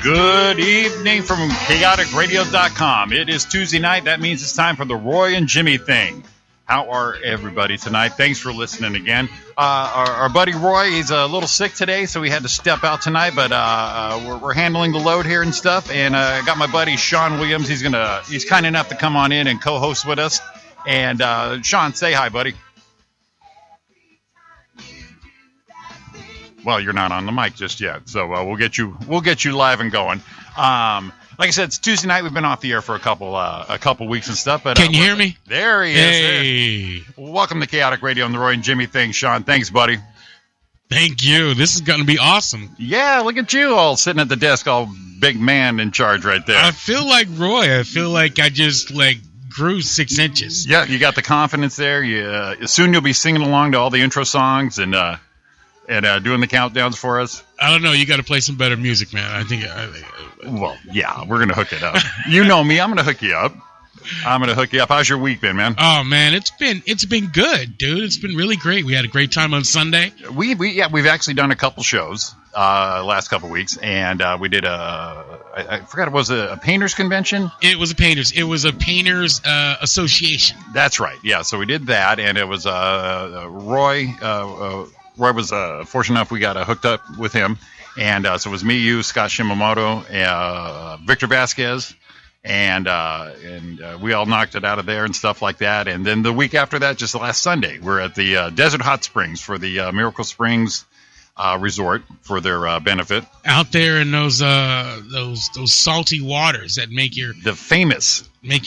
Good evening from chaoticradio.com. It is Tuesday night. That means it's time for the Roy and Jimmy thing. How are everybody tonight? Thanks for listening again. Our buddy Roy, he's a little sick today, so he had to step out tonight, but we're handling the load here and stuff. And I got my buddy Sean Williams. He's kind enough to come on in and co-host with us. And Sean, say hi, buddy. Well, you're not on the mic just yet, so we'll get you live and going. Like I said, it's Tuesday night. We've been off the air for a couple weeks and stuff. But can you hear me? There he is. Hey. Welcome to Chaotic Radio and the Roy and Jimmy thing, Sean. Thanks, buddy. Thank you. This is going to be awesome. Yeah, look at you all sitting at the desk, all big man in charge right there. I feel like Roy. I feel like I just grew 6 inches. Yeah, you got the confidence there. Soon you'll be singing along to all the intro songs and doing the countdowns for us. I don't know. You got to play some better music, man. I think. Well, yeah, we're gonna hook it up. You know me. I'm gonna hook you up. How's your week been, man? Oh man, it's been good, dude. It's been really great. We had a great time on Sunday. We've actually done a couple shows last couple weeks, and we did I forgot, it was a painters convention. It was a painters association. That's right. Yeah. So we did that, and it was Roy. Roy was fortunate enough we got hooked up with him. And so it was me, you, Scott Shimamoto, Victor Vasquez, and we all knocked it out of there and stuff like that. And then the week after that, just last Sunday, we're at the Desert Hot Springs for the Miracle Springs resort for their benefit. Out there in those salty waters that make your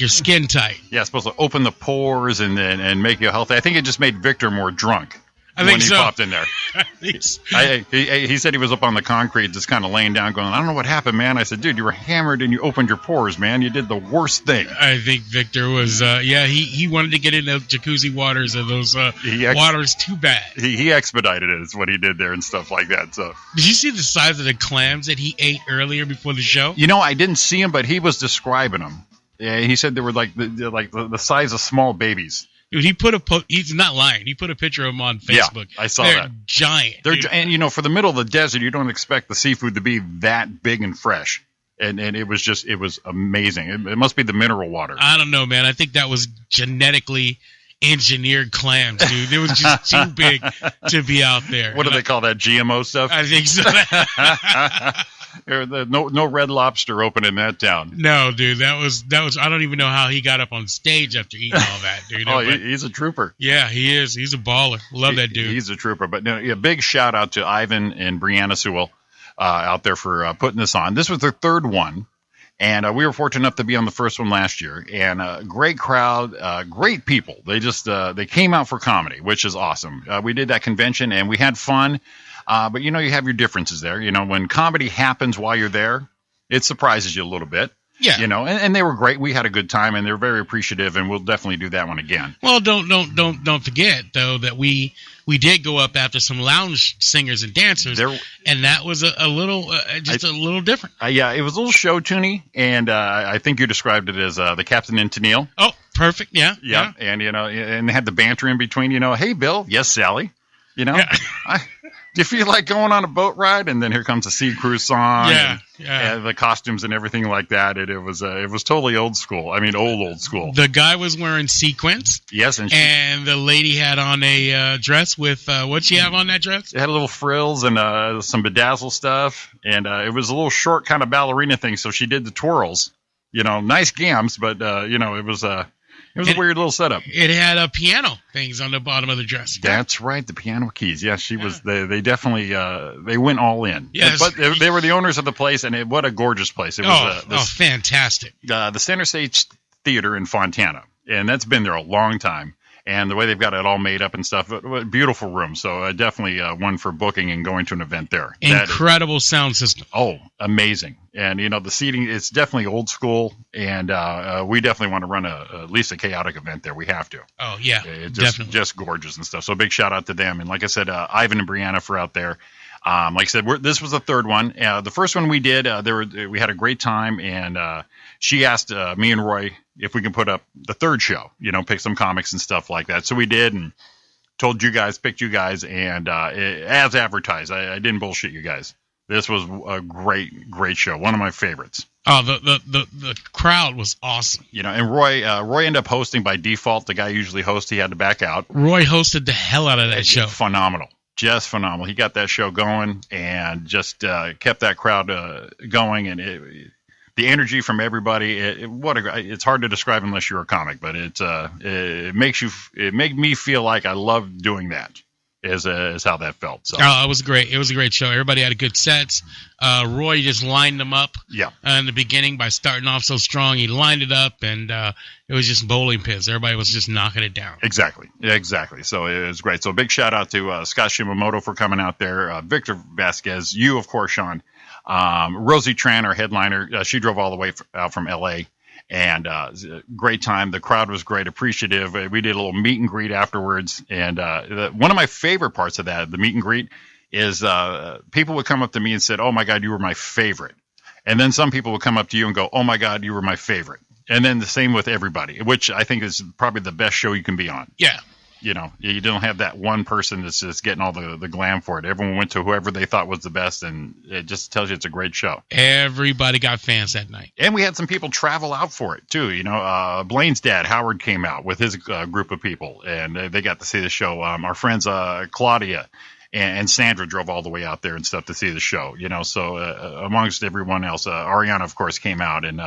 skin tight. Yeah, it's supposed to open the pores and make you healthy. I think it just made Victor more drunk. When he popped in there. I think so. He said he was up on the concrete just kind of laying down going, I don't know what happened, man. I said, dude, you were hammered and you opened your pores, man. You did the worst thing. I think Victor was, he wanted to get in the jacuzzi waters and those waters too bad. He expedited it is what he did there and stuff like that. So did you see the size of the clams that he ate earlier before the show? You know, I didn't see him, but he was describing them. Yeah, he said they were like the size of small babies. Dude, he's not lying. He put a picture of them on Facebook. Yeah, I saw They're that. Giant. And for the middle of the desert, you don't expect the seafood to be that big and fresh. And it was amazing. It must be the mineral water. I don't know, man. I think that was genetically engineered clams, dude. It was just too big to be out there. What do they call that, GMO stuff? I think so. No Red Lobster opening that down. No, dude, that was. I don't even know how he got up on stage after eating all that, dude. He's a trooper. Yeah, he is. He's a baller. Love that dude. He's a trooper. But big shout out to Ivan and Brianna Sewell out there for putting this on. This was their third one, and we were fortunate enough to be on the first one last year. And great crowd, great people. They just they came out for comedy, which is awesome. We did that convention and we had fun. But you have your differences there. When comedy happens while you're there, it surprises you a little bit. Yeah. And they were great. We had a good time, and they're very appreciative, and we'll definitely do that one again. Well, don't forget though that we did go up after some lounge singers and dancers, and that was a little different. Yeah, it was a little show tuney, and I think you described it as the Captain and Tennille. Oh, perfect. Yeah. And and they had the banter in between. Hey, Bill. Yes, Sally. Yeah. Do you feel like going on a boat ride? And then here comes a sea cruise song. Yeah. And the costumes and everything like that. It was totally old school. I mean, old school. The guy was wearing sequins. Yes, and the lady had on a dress with what'd she have on that dress? It had a little frills and some bedazzle stuff, and it was a little short kind of ballerina thing. So she did the twirls. Nice gams, but it was a weird little setup. It had piano things on the bottom of the dress. That's right, the piano keys. Yeah, she was. They definitely they went all in. Yes, but they were the owners of the place, and what a gorgeous place! It was. Fantastic. The Center Stage Theater in Fontana, and that's been there a long time. And the way they've got it all made up and stuff, beautiful room. So definitely one for booking and going to an event there. Incredible sound system. Oh, amazing. And, the seating, it's definitely old school. And we definitely want to run at least a chaotic event there. We have to. Oh, yeah, definitely. Just gorgeous and stuff. So big shout out to them. And like I said, Ivan and Brianna for out there. Like I said, this was the third one. The first one we did, we had a great time. And she asked me and Roy if we can put up the third show, pick some comics and stuff like that. So we did, and picked you guys, and as advertised, I didn't bullshit you guys. This was a great show. One of my favorites. Oh, the crowd was awesome. And Roy ended up hosting by default. The guy usually hosts. He had to back out. Roy hosted the hell out of that show. Phenomenal. Just phenomenal. He got that show going and just kept that crowd going. And the energy from everybody. It's hard to describe unless you're a comic, but it made me feel like I loved doing that. Is how that felt. So. Oh, it was great. It was a great show. Everybody had a good sets. Roy just lined them up in the beginning by starting off so strong. He lined it up, and it was just bowling pins. Everybody was just knocking it down. Exactly. So it was great. So a big shout out to Scott Shimamoto for coming out there. Victor Vasquez, you, of course, Sean. Rosie Tran, our headliner, she drove all the way out from L.A., and great time. The crowd was great, appreciative. We did a little meet and greet afterwards. And one of my favorite parts of that, the meet and greet, is people would come up to me and said, "Oh my God, you were my favorite." And then some people would come up to you and go, "Oh my God, you were my favorite." And then the same with everybody, which I think is probably the best show you can be on. Yeah. You don't have that one person that's just getting all the glam for it. Everyone went to whoever they thought was the best, and it just tells you it's a great show. Everybody got fans that night. And we had some people travel out for it, too. Blaine's dad, Howard, came out with his group of people, and they got to see the show. Our friends Claudia and Sandra drove all the way out there and stuff to see the show. So amongst everyone else, Ariana, of course, came out, and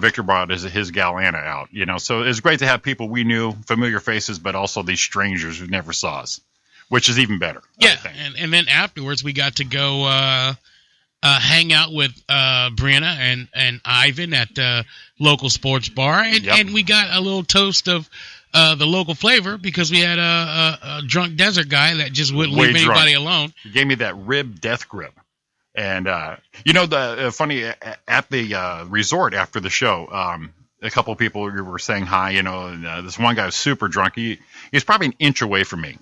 Victor brought his gal Anna out. So it was great to have people we knew, familiar faces, but also these strangers who never saw us, which is even better. Yeah, and then afterwards we got to go hang out with Brianna and Ivan at the local sports bar, and we got a little toast of the local flavor because we had a drunk desert guy that just wouldn't leave anybody alone. He gave me that rib death grip. And, the funny, at the resort after the show, a couple of people were saying hi, and this one guy was super drunk. He was probably an inch away from me.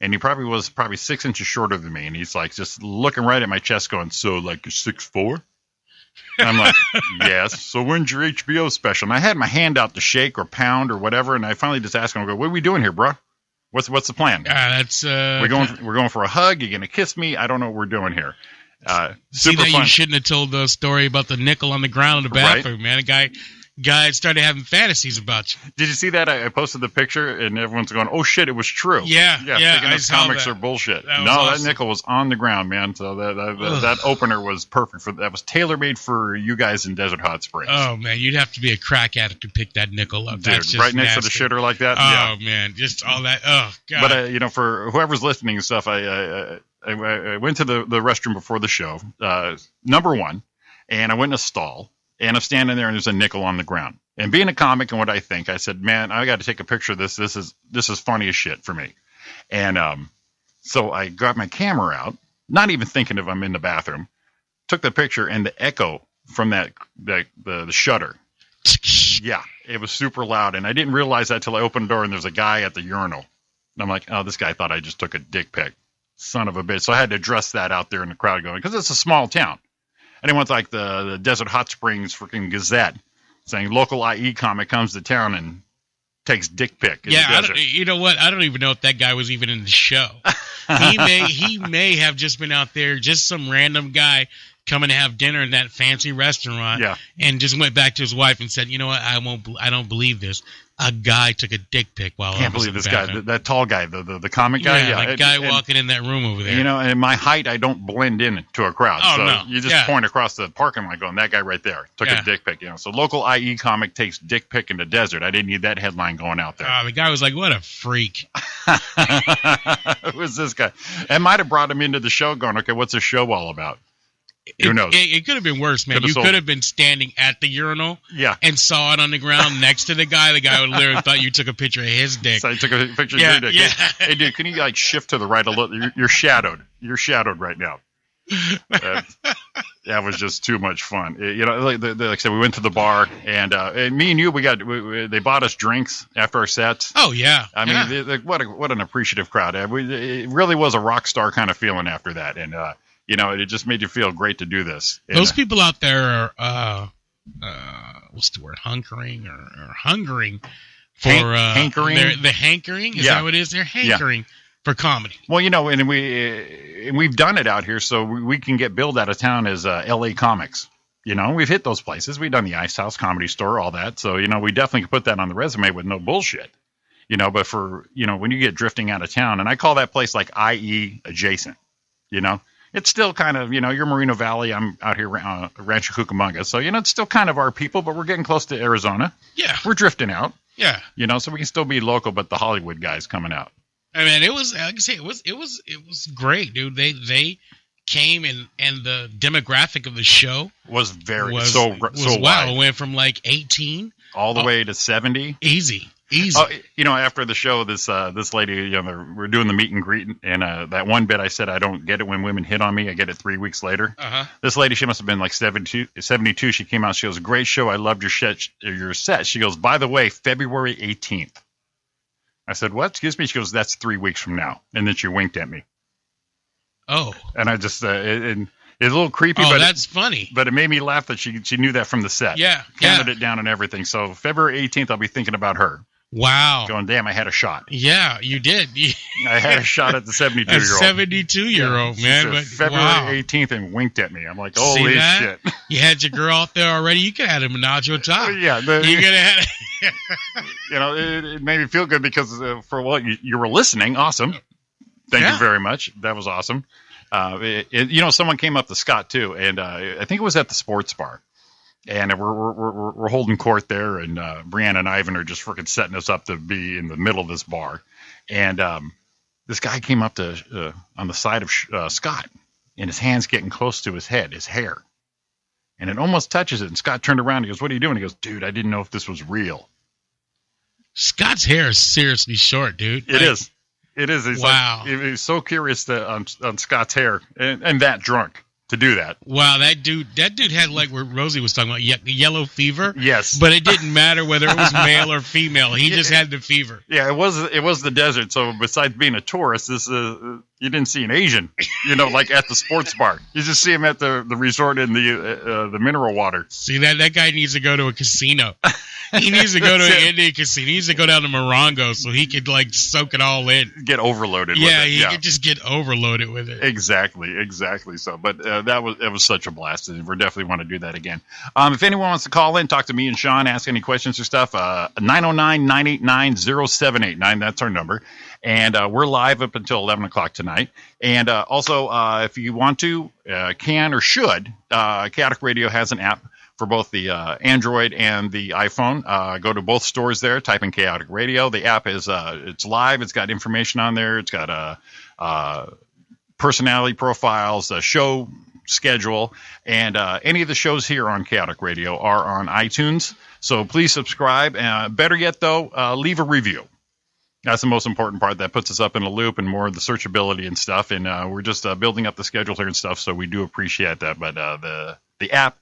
And he was 6 inches shorter than me. And he's like just looking right at my chest going, "So like you're 6'4"? And I'm like, "Yes. So when's your HBO special?" And I had my hand out to shake or pound or whatever. And I finally just asked him, I go, "What are we doing here, bro? What's the plan?" We're going for a hug. You're going to kiss me. I don't know what we're doing here. See that fun. You shouldn't have told the story about the nickel on the ground in the bathroom, right? Man. Guy started having fantasies about you. Did you see that? I posted the picture, and everyone's going, "Oh shit, it was true." Yeah. Thinking those comics are bullshit. That nickel was on the ground, man. So that opener was perfect that was tailor made for you guys in Desert Hot Springs. Oh man, you'd have to be a crack addict to pick that nickel up. Dude, that's just right next nasty. to the shitter like that. Oh man, just all that. Oh god. But for whoever's listening and stuff, I went to the restroom before the show, number one, and I went in a stall, and I'm standing there, and there's a nickel on the ground. And being a comic and what I think, I said, "Man, I got to take a picture of this. This is funny as shit for me." And so I got my camera out, not even thinking if I'm in the bathroom, took the picture, and the echo from the shutter, yeah, it was super loud. And I didn't realize that till I opened the door, and there's a guy at the urinal. And I'm like, "Oh, this guy thought I just took a dick pic. Son of a bitch." So I had to address that out there in the crowd going, because it's a small town. And it went like the Desert Hot Springs freaking Gazette saying local IE comic comes to town and takes dick pic in the desert. You know what? I don't even know if that guy was even in the show. He may have just been out there, just some random guy coming to have dinner in that fancy restaurant, and just went back to his wife and said, "You know what? I don't believe this. A guy took a dick pic while I was in the bathroom." Guy, that tall guy, the comic guy. Yeah, that guy walking in that room over there. And my height, I don't blend in to a crowd. Oh, so no. You just point across the parking lot going, "That guy right there took a dick pic." So local IE comic takes dick pic in the desert. I didn't need that headline going out there. The guy was like, "What a freak." Who was this guy? I might have brought him into the show going, "Okay, what's the show all about?" Who knows? It could have been worse, man. You could have been standing at the urinal and saw it on the ground next to the guy. The guy would literally thought you took a picture of his dick. So I took a picture of your dick. Yeah. Hey, dude, can you shift to the right a little? You're shadowed. You're shadowed right now. That was just too much fun. Like I said, we went to the bar, and me and you, they bought us drinks after our sets. Oh yeah, I mean, what an appreciative crowd. It really was a rock star kind of feeling after that, and it just made you feel great to do this. Those people out there are, what's the word, hungering or hungering for hankering. The hankering. Is that what it is? They're hankering for comedy. Well, and we've done it out here, so we can get billed out of town as L.A. comics. We've hit those places. We've done the Ice House, Comedy Store, all that. So, we definitely can put that on the resume with no bullshit. But for, when you get drifting out of town, and I call that place like IE adjacent, it's still kind of, you're Moreno Valley. I'm out here, Rancho Cucamonga. So, it's still kind of our people, but we're getting close to Arizona. Yeah. We're drifting out. Yeah. So we can still be local, but the Hollywood guys coming out. I mean, it was, like I say, it was great, dude. They came and the demographic of the show was wow. wide. It went from like 18 all the way to 70. Easy. Oh, after the show, this lady, we're doing the meet and greet, and that one bit I said I don't get it when women hit on me. I get it 3 weeks later. Uh-huh. This lady, she must have been like 72. She came out. She goes, "Great show. I loved your set." She goes, "By the way, February 18th." I said, "What? Excuse me?" She goes, "That's 3 weeks from now." And then she winked at me. Oh. And I just it's a little creepy. Oh, but that's funny. But it made me laugh that she knew that from the set. Yeah. Counted it down and everything. So February 18th, I'll be thinking about her. Wow. Going, damn, I had a shot. Yeah, you did. I had a shot at the 72-year-old. A 72-year-old, man. But February 18th and winked at me. I'm like, holy shit. You had your girl out there already. You could have had a menage a trois. Yeah. You could have had it made me feel good because for what you were listening. Awesome. Thank you very much. That was awesome. Someone came up to Scott, too, and I think it was at the sports bar. And we're holding court there, and Brianna and Ivan are just freaking setting us up to be in the middle of this bar. And this guy came up to on the side of Scott, and his hand's getting close to his head, his hair. And it almost touches it. And Scott turned around and he goes, "What are you doing?" He goes, "Dude, I didn't know if this was real." Scott's hair is seriously short, dude. It is. He's wow. He's so curious on Scott's hair and that drunk. To do that. Wow, that dude had like where Rosie was talking about yellow fever. Yes, but it didn't matter whether it was male or female. He just had the fever. Yeah, it was the desert. So besides being a tourist, you didn't see an Asian, like at the sports bar. You just see him at the resort in the mineral water. See that guy needs to go to a casino. He needs to go to an Indian casino. He needs to go down to Morongo so he could like soak it all in. Get overloaded. Yeah, with it. He could just get overloaded with it. Exactly. So, but it was such a blast, and we definitely want to do that again. If anyone wants to call in, talk to me and Sean, ask any questions or stuff, 909-989-0789. That's our number. And we're live up until 11 o'clock tonight. And also, if you want to, can or should, Chaotic Radio has an app for both the Android and the iPhone. Go to both stores there, type in Chaotic Radio. The app is it's live. It's got information on there. It's got personality profiles, a show schedule, and any of the shows here on Chaotic Radio are on iTunes. So please subscribe. Better yet, though, leave a review. That's the most important part. That puts us up in a loop and more of the searchability and stuff. And we're just building up the schedule here and stuff, so we do appreciate that. But the app,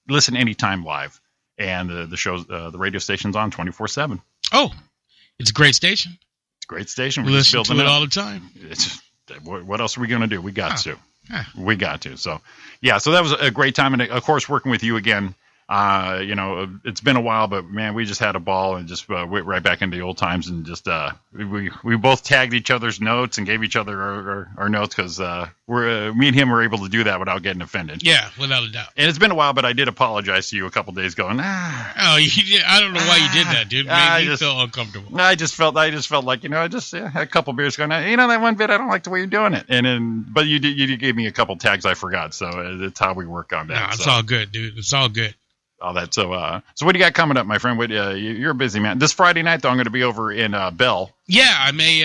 listen anytime live. And the shows, the radio station's on 24/7. Oh, it's a great station. It's a great station. We're listen just building to it up all the time. What else are we going to do? We got to. We got to. So, yeah, so that was a great time. And, of course, working with you again. It's been a while, but man, we just had a ball and just went right back into the old times and just we both tagged each other's notes and gave each other our notes because me and him were able to do that without getting offended. Yeah, without a doubt. And it's been a while, but I did apologize to you a couple days ago. Oh, I don't know why you did that, dude. Made me feel uncomfortable. I just felt like I just had a couple beers going. That one bit I don't like the way you're doing it, but you gave me a couple tags I forgot, so it's how we work on that. No, it's all good, dude. It's all good. All that. So what do you got coming up, my friend? You're a busy man. This Friday night, though, I'm going to be over in Bell. Yeah, I may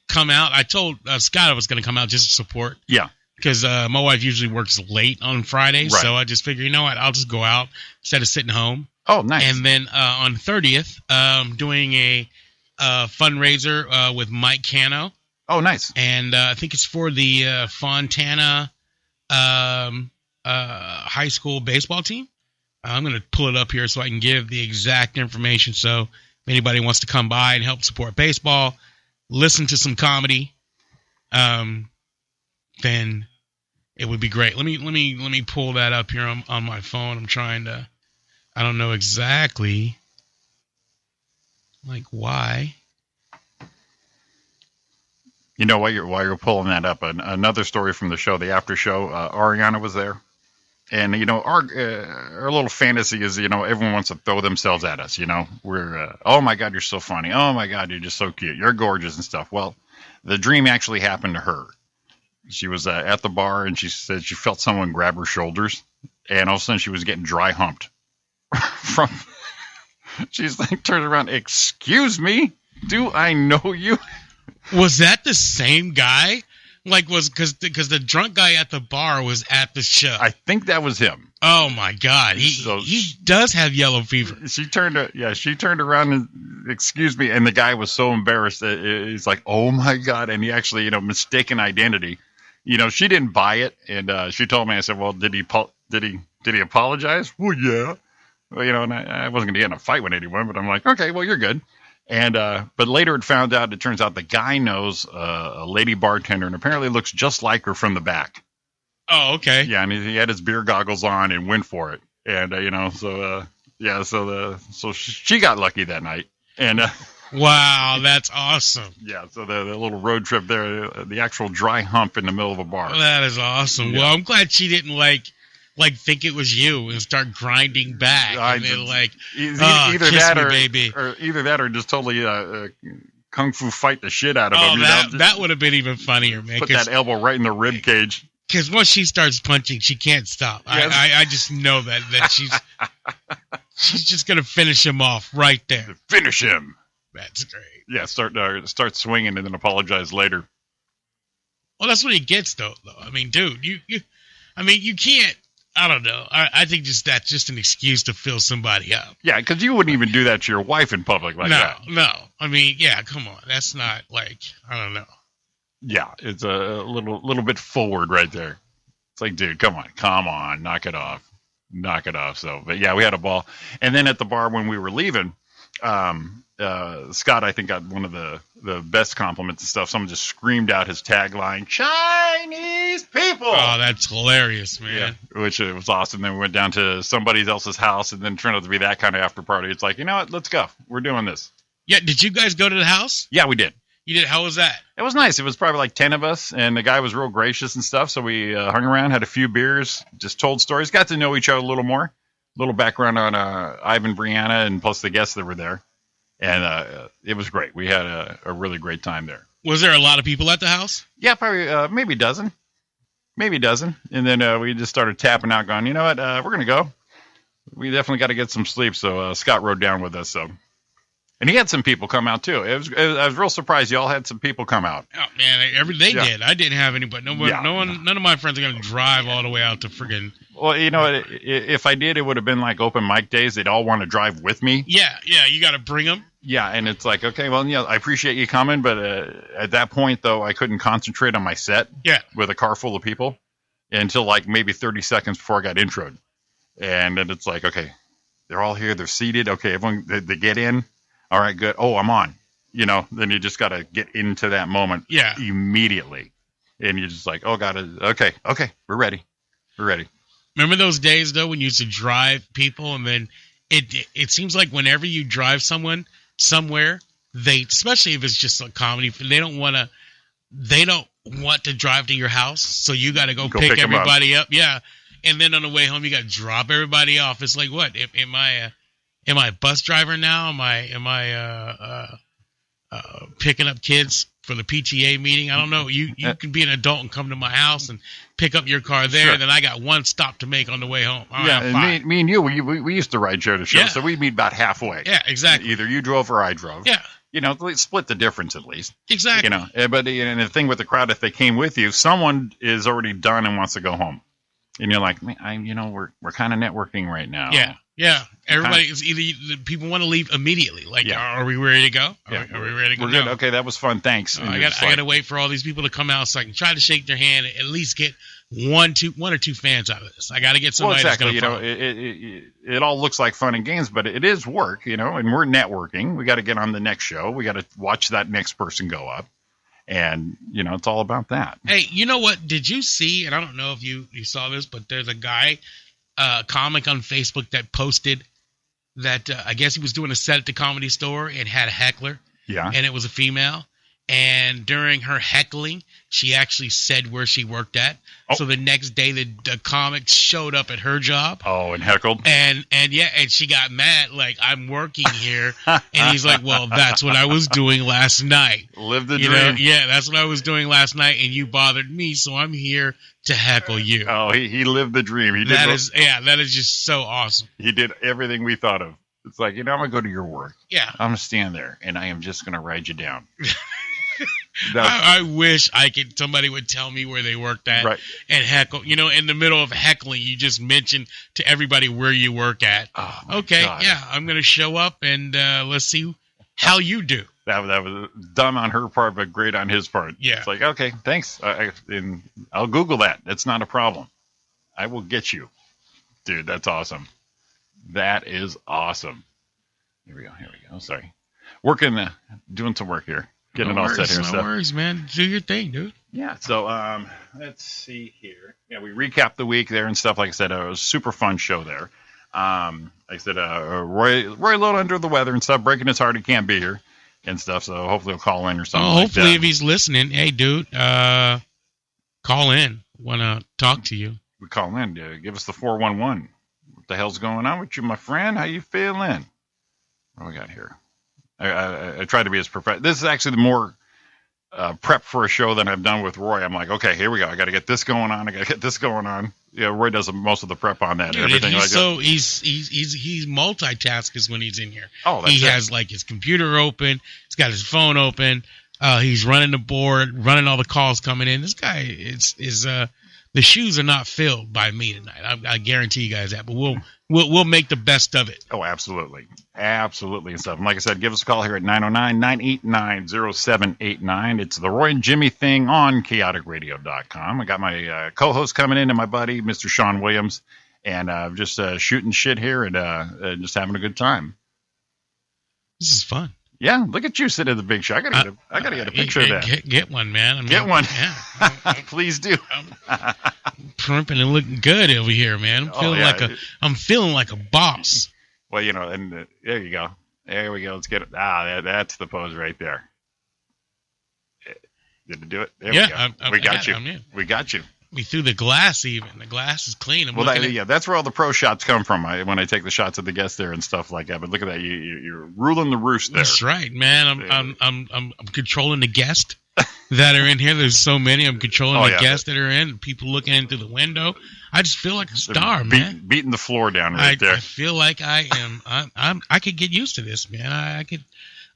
come out. I told Scott I was going to come out just to support. Yeah. Because my wife usually works late on Fridays, right. So I just figured, you know what, I'll just go out instead of sitting home. Oh, nice. And then on 30th, doing a fundraiser with Mike Cano. Oh, nice. And I think it's for the Fontana high school baseball team. I'm going to pull it up here so I can give the exact information. So if anybody wants to come by and help support baseball, listen to some comedy, then it would be great. Let me pull that up here on my phone. I'm trying to. I don't know exactly like why. You know, while you're pulling that up, another story from the show, the after show, Ariana was there. And, you know, our little fantasy is, you know, everyone wants to throw themselves at us. You know, we're, oh, my God, you're so funny. Oh, my God, you're just so cute. You're gorgeous and stuff. Well, the dream actually happened to her. She was at the bar, and she said she felt someone grab her shoulders. And all of a sudden, she was getting dry humped. She's like, turned around, excuse me, do I know you? Was that the same guy? Like, because the drunk guy at the bar was at the show. I think that was him. Oh my God, he does have yellow fever. She turned around and excuse me, and the guy was so embarrassed that he's like, oh my God, and he actually, you know, mistaken identity. You know, she didn't buy it, and she told me, I said, well, did he apologize? Well, yeah. Well, you know, and I wasn't going to get in a fight with anyone, but I'm like, okay, well, you're good. And but later it turns out the guy knows a lady bartender and apparently looks just like her from the back. Oh, okay. Yeah, and he had his beer goggles on and went for it. And you know, so she got lucky that night. And wow, that's awesome. Yeah, so the little road trip there, the actual dry hump in the middle of a bar. That is awesome. Yeah. Well, I'm glad she didn't like think it was you and start grinding back. And then either that me, or baby. Or either that or just totally kung fu fight the shit out of him. That would have been even funnier, man. Put that elbow right in the rib cage. Because once she starts punching, she can't stop. Yes. I just know that she's just gonna finish him off right there. Finish him. That's great. Yeah, start swinging and then apologize later. Well, that's what he gets though. I mean, dude, you can't. I don't know. I think that's just an excuse to fill somebody up. Yeah, because you wouldn't even do that to your wife in public like that. No. I mean, yeah, come on. That's not like, I don't know. Yeah, it's a little bit forward right there. It's like, dude, come on, knock it off. So, but yeah, we had a ball. And then at the bar when we were leaving, Scott, I think, got one of the best compliments and stuff. Someone just screamed out his tagline, Chinese people. Oh, that's hilarious, man. Yeah, which was awesome. Then we went down to somebody else's house and then turned out to be that kind of after party. It's like, you know what? Let's go. We're doing this. Yeah. Did you guys go to the house? Yeah, we did. You did? How was that? It was nice. It was probably like 10 of us, and the guy was real gracious and stuff. So we hung around, had a few beers, just told stories, got to know each other a little more. A little background on Ivan, Brianna, and plus the guests that were there. And it was great. We had a really great time there. Was there a lot of people at the house? Yeah, probably maybe a dozen. And then we just started tapping out, going, you know what, we're going to go. We definitely got to get some sleep. So Scott rode down with us. So, and he had some people come out, too. I was real surprised y'all had some people come out. Oh, man, they did. I didn't have anybody. None of my friends are going to drive all the way out to friggin'. Well, you know, if I did, it would have been like open mic days. They'd all want to drive with me. Yeah, you got to bring them. Yeah, and it's like, okay, well, yeah, I appreciate you coming, but at that point, though, I couldn't concentrate on my set with a car full of people until like maybe 30 seconds before I got introed. And then it's like, okay, they're all here, they're seated. Okay, everyone, they get in. All right, good. Oh, I'm on. You know, then you just got to get into that moment immediately. And you're just like, oh, God, okay, we're ready. Remember those days, though, when you used to drive people, and then it seems like whenever you drive someone somewhere, especially if it's just a comedy, they don't want to drive to your house, so you got to go pick everybody up. Yeah, and then on the way home, you got to drop everybody off. It's like, what? Am I a bus driver now? Am I picking up kids for the PTA meeting? I don't know. You can be an adult and come to my house and pick up your car there. Sure. And then I got one stop to make on the way home. All right, and me and you, we used to ride share to show, so we meet about halfway. Yeah, exactly. Either you drove or I drove. Yeah. You know, split the difference at least. Exactly. You know, but the thing with the crowd, if they came with you, someone is already done and wants to go home. And you're like, man, we're kind of networking right now. Yeah. Everybody is either people want to leave immediately. Like, are we ready to go? Are we ready to go? We're good. Okay, that was fun. Thanks. I got to wait for all these people to come out so I can try to shake their hand and at least get one or two fans out of this. I got to get somebody that's going to follow. It all looks like fun and games, but it is work, and we're networking. We got to get on the next show. We got to watch that next person go up. And, it's all about that. Hey, you know what? Did you see, and I don't know if you saw this, but there's a guy, comic on Facebook that posted that I guess he was doing a set at the Comedy Store and had a heckler. Yeah. And it was a female. And during her heckling, she actually said where she worked at. Oh. So the next day, the comic showed up at her job. Oh, and heckled? And she got mad, like, I'm working here. And he's like, well, that's what I was doing last night. Live the dream. Yeah, that's what I was doing last night, and you bothered me, so I'm here to heckle you. Oh, he lived the dream. That is just so awesome. He did everything we thought of. It's like, I'm going to go to your work. Yeah. I'm going to stand there, and I am just going to ride you down. I wish somebody would tell me where they worked at and heckle. In the middle of heckling, you just mention to everybody where you work at. Oh, okay, God. Yeah, I'm going to show up and let's see how you do. That was dumb on her part, but great on his part. Yeah. It's like, okay, thanks. And I'll Google that. That's not a problem. I will get you. Dude, that's awesome. That is awesome. Here we go. Sorry. Doing some work here. Getting all set here. No worries, man. Do your thing, dude. Yeah. So let's see here. Yeah, we recapped the week there and stuff. Like I said, it was a super fun show there. Like I said, Roy a little under the weather and stuff, breaking his heart he can't be here and stuff. So hopefully he'll call in or something. Hopefully if he's listening, hey, dude, call in. Want to talk to you. We call in. Give us the 411. What the hell's going on with you, my friend? How you feeling? What do we got here? I try to be as professional. This is actually the more prep for a show than I've done with Roy. I'm like, okay, here we go. I got to get this going on. Yeah, Roy does most of the prep on that. Dude, everything like that. He's multitasks when he's in here. Oh, that's he has like his computer open. He's got his phone open. He's running the board, running all the calls coming in. This guy is the shoes are not filled by me tonight. I guarantee you guys that. But we'll make the best of it. Oh, absolutely. Absolutely and stuff. And like I said, give us a call here at 909-989-0789. It's the Roy and Jimmy thing on chaoticradio.com. I got my co-host coming in and my buddy, Mr. Sean Williams, and just shooting shit here and just having a good time. This is fun. Yeah, look at you sitting at the big show. I gotta get a picture of that. Get one, man. Get one. Yeah. Please do. I'm primping and looking good over here, man. I'm feeling like a boss. Well, and there you go. There we go. Let's get it. That's the pose right there. Did it do it? There we go. We got you. We got you. We threw the glass even. The glass is clean. That's where all the pro shots come from. When I take the shots of the guests there and stuff like that. But look at that. You're ruling the roost there. That's right, man. I'm controlling the guests that are in here. There's so many. I'm controlling the guests that are in. People looking in through the window. I just feel like a star, man. Beating the floor down right there. I feel like I am. I could get used to this, man. I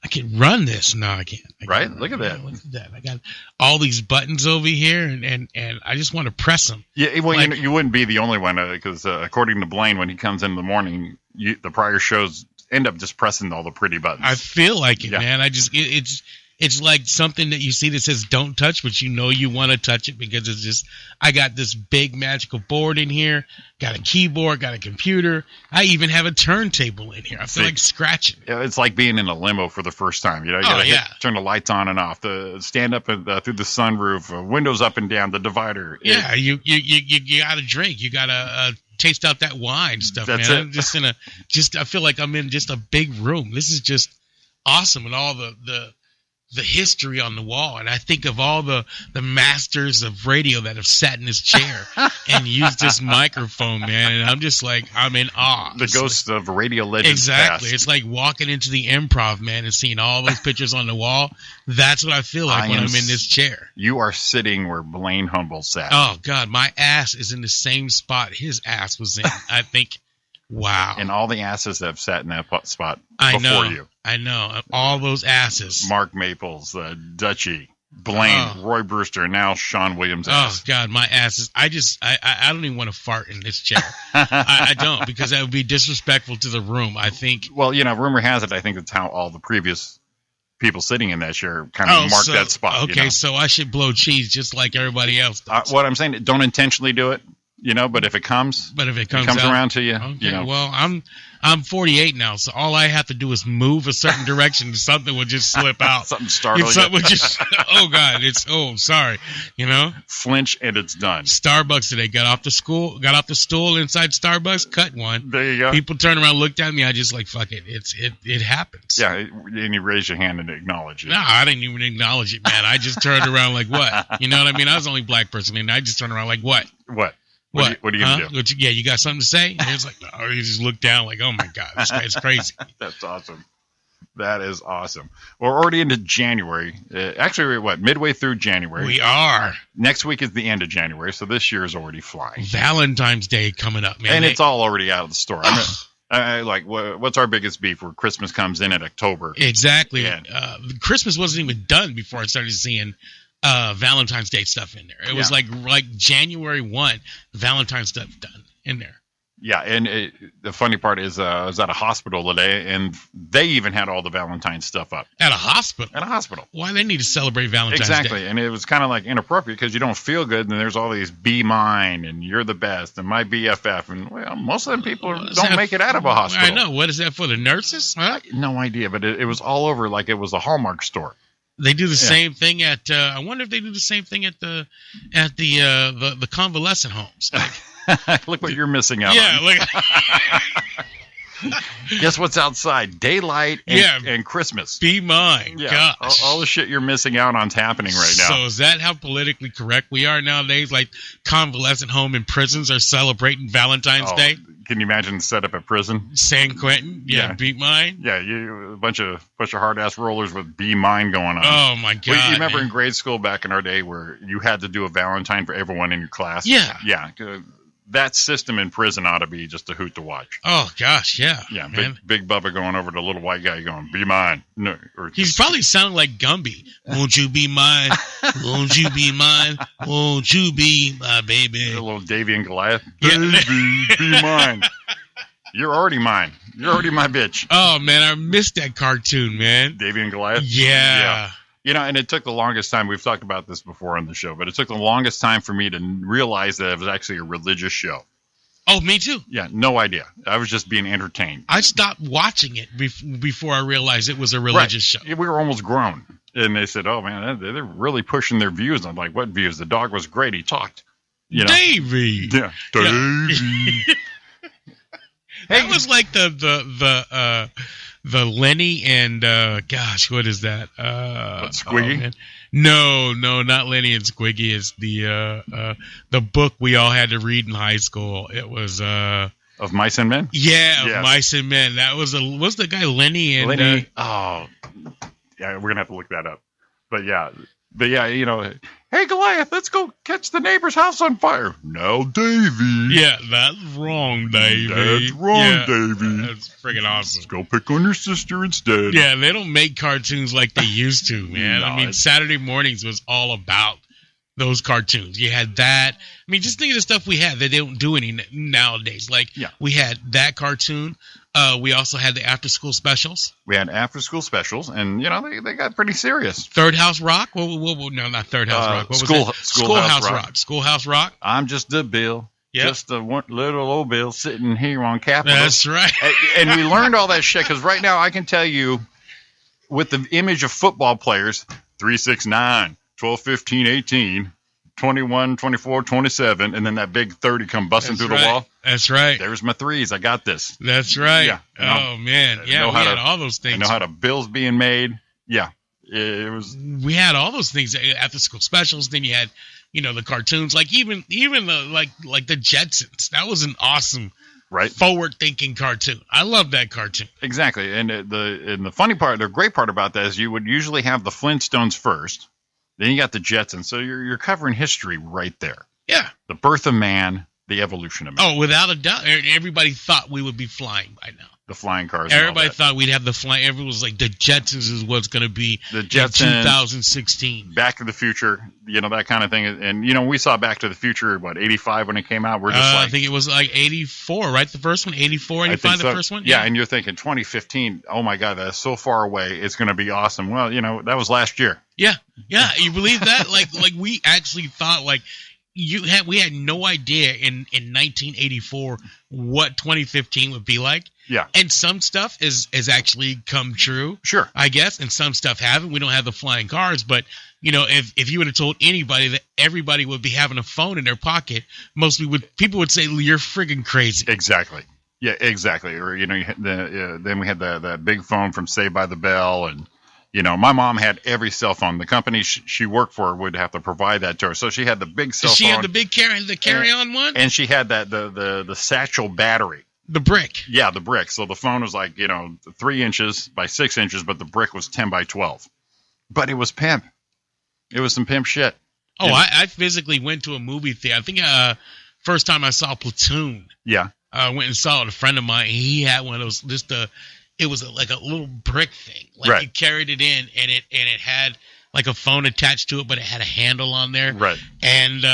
could run this. No, I can't. Right? Look at that. Look at that. I got all these buttons over here, and I just want to press them. Yeah, well, you wouldn't be the only one because according to Blaine, when he comes in the morning, the prior shows end up just pressing all the pretty buttons. I feel like it, man. It's like something that you see that says don't touch, but you want to touch it because it's just, I got this big magical board in here, got a keyboard, got a computer. I even have a turntable in here. I feel like scratching. Yeah, it's like being in a limo for the first time. You gotta turn the lights on and off, the stand up through the sunroof, windows up and down, the divider. Yeah, you got to drink. You got to taste out that wine stuff, That's man. it. I'm I feel like I'm in just a big room. This is just awesome, and all the history on the wall, and I think of all the masters of radio that have sat in this chair and used this microphone, man, and I'm just like, I'm in awe. The ghosts of radio legends. Exactly. Past. It's like walking into the Improv, man, and seeing all those pictures on the wall. That's what I feel like when I'm in this chair. You are sitting where Blaine Humble sat. Oh, God, my ass is in the same spot his ass was in, I think. Wow. And all the asses that have sat in that spot before you. I know. All those asses. Mark Maples, Dutchie, Blaine, Roy Brewster, and now Sean Williams' ass. Oh, God, my ass is... I don't even want to fart in this chair. I don't, because that would be disrespectful to the room, I think. Well, rumor has it, I think that's how all the previous people sitting in that chair kind of marked that spot. Okay, so I should blow cheese just like everybody else does. What I'm saying, don't intentionally do it. But if it comes, it comes around to you, okay, well, I'm 48 now, so all I have to do is move a certain direction, something will just slip out. Something startling. Something would just, oh God, sorry, Flinch and it's done. Starbucks today got off the stool inside Starbucks, cut one. There you go. People turned around, looked at me. I just like, fuck it, it happens. Yeah, and you raise your hand and acknowledge it. No, I didn't even acknowledge it, man. I just turned around like, what? You know what I mean? I was the only black person, and I just turned around like, what? What? What are you going to do? You got something to say? And it's like, no, you just look down like, oh, my God, this guy's crazy. That's awesome. That is awesome. We're already into January. Actually, midway through January. We are. Next week is the end of January, so this year is already flying. Valentine's Day coming up, man. And it's all already out of the store. What's our biggest beef where Christmas comes in October? Exactly. Yeah. Christmas wasn't even done before I started seeing Valentine's Day stuff in there. It was like January 1, Valentine's stuff done in there. Yeah, and the funny part is I was at a hospital today, and they even had all the Valentine's stuff up. At a hospital? At a hospital. Why they need to celebrate Valentine's Day? Exactly, and it was kind of like inappropriate because you don't feel good, and there's all these be mine, and you're the best, and my BFF, and most of them people don't make it out of a hospital. I know. What is that for, the nurses? Huh? No idea, but it was all over like it was a Hallmark store. They do the same thing at. I wonder if they do the same thing at the convalescent homes. Look what you're missing out on. Yeah, look. Guess what's outside? Daylight and Christmas. Be mine. Yeah. Gosh. All the shit you're missing out on is happening right now. So is that how politically correct we are nowadays? Like convalescent home and prisons are celebrating Valentine's Day? Can you imagine the setup at prison? San Quentin? Yeah. Be mine? Yeah, a bunch of hard-ass rollers with be mine going on. Oh, my God. You remember in grade school back in our day where you had to do a Valentine for everyone in your class? Yeah. Yeah. That system in prison ought to be just a hoot to watch. Oh, gosh, yeah. Yeah, man. Big Bubba going over to the little white guy going, be mine. No, he's probably sounding like Gumby. Won't you be mine? Won't you be mine? Won't you be my baby? A little Davy and Goliath. Baby, be mine. You're already mine. You're already my bitch. Oh, man, I missed that cartoon, man. Davy and Goliath? Yeah. And it took the longest time. We've talked about this before on the show, but it took the longest time for me to realize that it was actually a religious show. Oh, me too. Yeah, no idea. I was just being entertained. I stopped watching it before I realized it was a religious show. Yeah, we were almost grown. And they said, oh, man, they're really pushing their views. I'm like, what views? The dog was great. He talked. Davy. Yeah, Davy. That was like the Lenny and gosh, what is that? Squiggy? No, not Lenny and Squiggy. It's the book we all had to read in high school. It was Of Mice and Men? Yeah, of Mice and Men. That was the guy Lenny and Lenny. Yeah, we're gonna have to look that up. But yeah, hey Goliath, let's go catch the neighbor's house on fire. No, Davy. Yeah, that's wrong, Davy. That's wrong, Davy. That's freaking awesome. Let's go pick on your sister instead. Yeah, they don't make cartoons like they used to, man. No, I mean, Saturday mornings was all about those cartoons. You had that. I mean, just think of the stuff we had that they don't do any nowadays. Like, we had that cartoon. We also had the after-school specials. We had after-school specials, and, they got pretty serious. Third House Rock? No, not Third House Rock. What was it? Schoolhouse Rock. Schoolhouse Rock. I'm just a Bill. Yep. Just a little old Bill sitting here on Capitol. That's right. And we learned all that shit, because right now I can tell you, with the image of football players, 3, 6, 9, 12, 15, 18... 21, 24, 27, and then that big 30 come busting through the wall. That's right. There's my threes. I got this. That's right. Yeah. Oh, man. Yeah, we had all those things. I know how to bills being made. Yeah. It was. We had all those things after school specials. Then you had, the cartoons, like even the like the Jetsons. That was an awesome, forward-thinking cartoon. I love that cartoon. Exactly. And the funny part, the great part about that is you would usually have the Flintstones first. Then you got the Jetsons, so you're covering history right there. Yeah. The birth of man, the evolution of man. Oh, without a doubt. Everybody thought we would be flying by now. The flying cars. Everybody thought we'd have the flying. Everyone was like, the Jetsons is what's going to be the Jetsons, in 2016. Back to the Future, that kind of thing. And, we saw Back to the Future, 85 when it came out? We're just I think it was like 84, right? The first one, 84, 85, the first one? Yeah, and you're thinking 2015, oh my God, that's so far away. It's going to be awesome. Well, that was last year. Yeah. You believe that? like we actually thought we had no idea in 1984 what 2015 would be like. Yeah. And some stuff is actually come true. Sure. I guess. And some stuff haven't. We don't have the flying cars, but if you would have told anybody that everybody would be having a phone in their pocket, people would say you're friggin' crazy. Exactly. Yeah, exactly. Or then we had the big phone from Saved by the Bell, and my mom had every cell phone. The company she worked for would have to provide that to her, so she had the big cell phone. She had the big carry-on one, and she had that the satchel battery. The brick. Yeah, the brick. So the phone was like 3 inches by 6 inches, but the brick was 10 by 12. But it was pimp. It was some pimp shit. Oh, I physically went to a movie theater. I think first time I saw Platoon. Yeah. I went and saw it. A friend of mine, he had one of those. It was like a little brick thing. Like right. You carried it in, and it had like a phone attached to it, but it had a handle on there. Right. And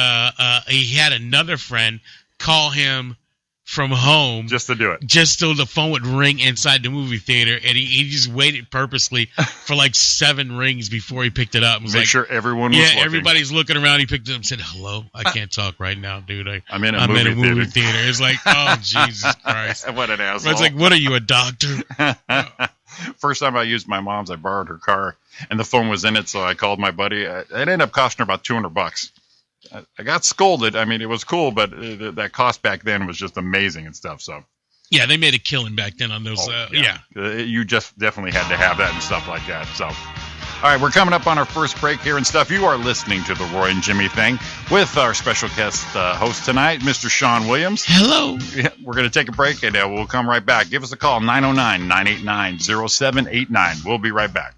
he had another friend call him from home just to do it, just so the phone would ring inside the movie theater, and he just waited purposely for like 7 rings before he picked it up. And was Make sure everyone was looking. Everybody's looking around. He picked it up and said, "Hello, I can't talk right now, dude. I'm in a movie theater." It's like, oh Jesus Christ, what an asshole! It's like, what are you, a doctor? First time I used my mom's, I borrowed her car, and the phone was in it, so I called my buddy. It ended up costing her about $200. I got scolded. I mean, it was cool, but that cost back then was just amazing and stuff. So, yeah, they made a killing back then on those. You just definitely had to have that and stuff like that. So, all right, we're coming up on our first break here and stuff. You are listening to the Roy and Jimmy Thing with our special guest host tonight, Mr. Sean Williams. Hello. Yeah, we're going to take a break, and we'll come right back. Give us a call, 909-989-0789. We'll be right back.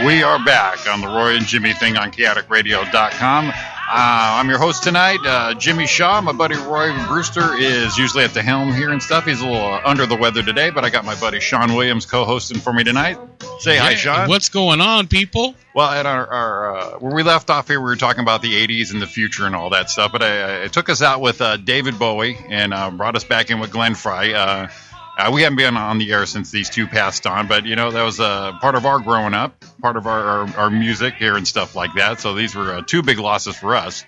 We are back on the Roy and Jimmy Thing on chaoticradio.com. I'm your host tonight, Jimmy Shaw. My buddy Roy Brewster is usually at the helm here and stuff. He's a little under the weather today, but I got my buddy Sean Williams co-hosting for me tonight. Say hi, Sean. What's going on, people? Well, at our where we left off here, we were talking about the 80s and the future and all that stuff, but I took us out with David Bowie and brought us back in with Glenn Frey. We haven't been on the air since these two passed on, but, that was part of our growing up, part of our music here and stuff like that. So these were 2 big losses for us,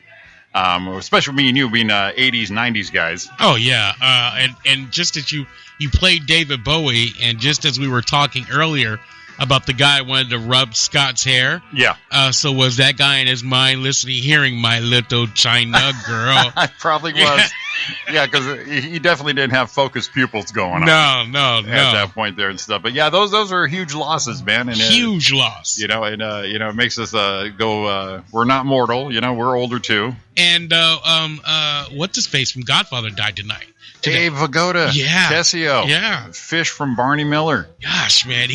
especially me and you being 80s, 90s guys. Oh, yeah. And just as you played David Bowie, and just as we were talking earlier about the guy who wanted to rub Scott's hair. Yeah. So was that guy in his mind hearing My Little China Girl? I probably was. Yeah, because he definitely didn't have focused pupils going on. No. At that point there and stuff. But yeah, those are huge losses, man. And huge loss. It makes us go. We're not mortal. We're older too. And what's his face from Godfather died tonight. Dave Vigoda. Yeah. Tessio. Yeah. Fish from Barney Miller. Gosh, man.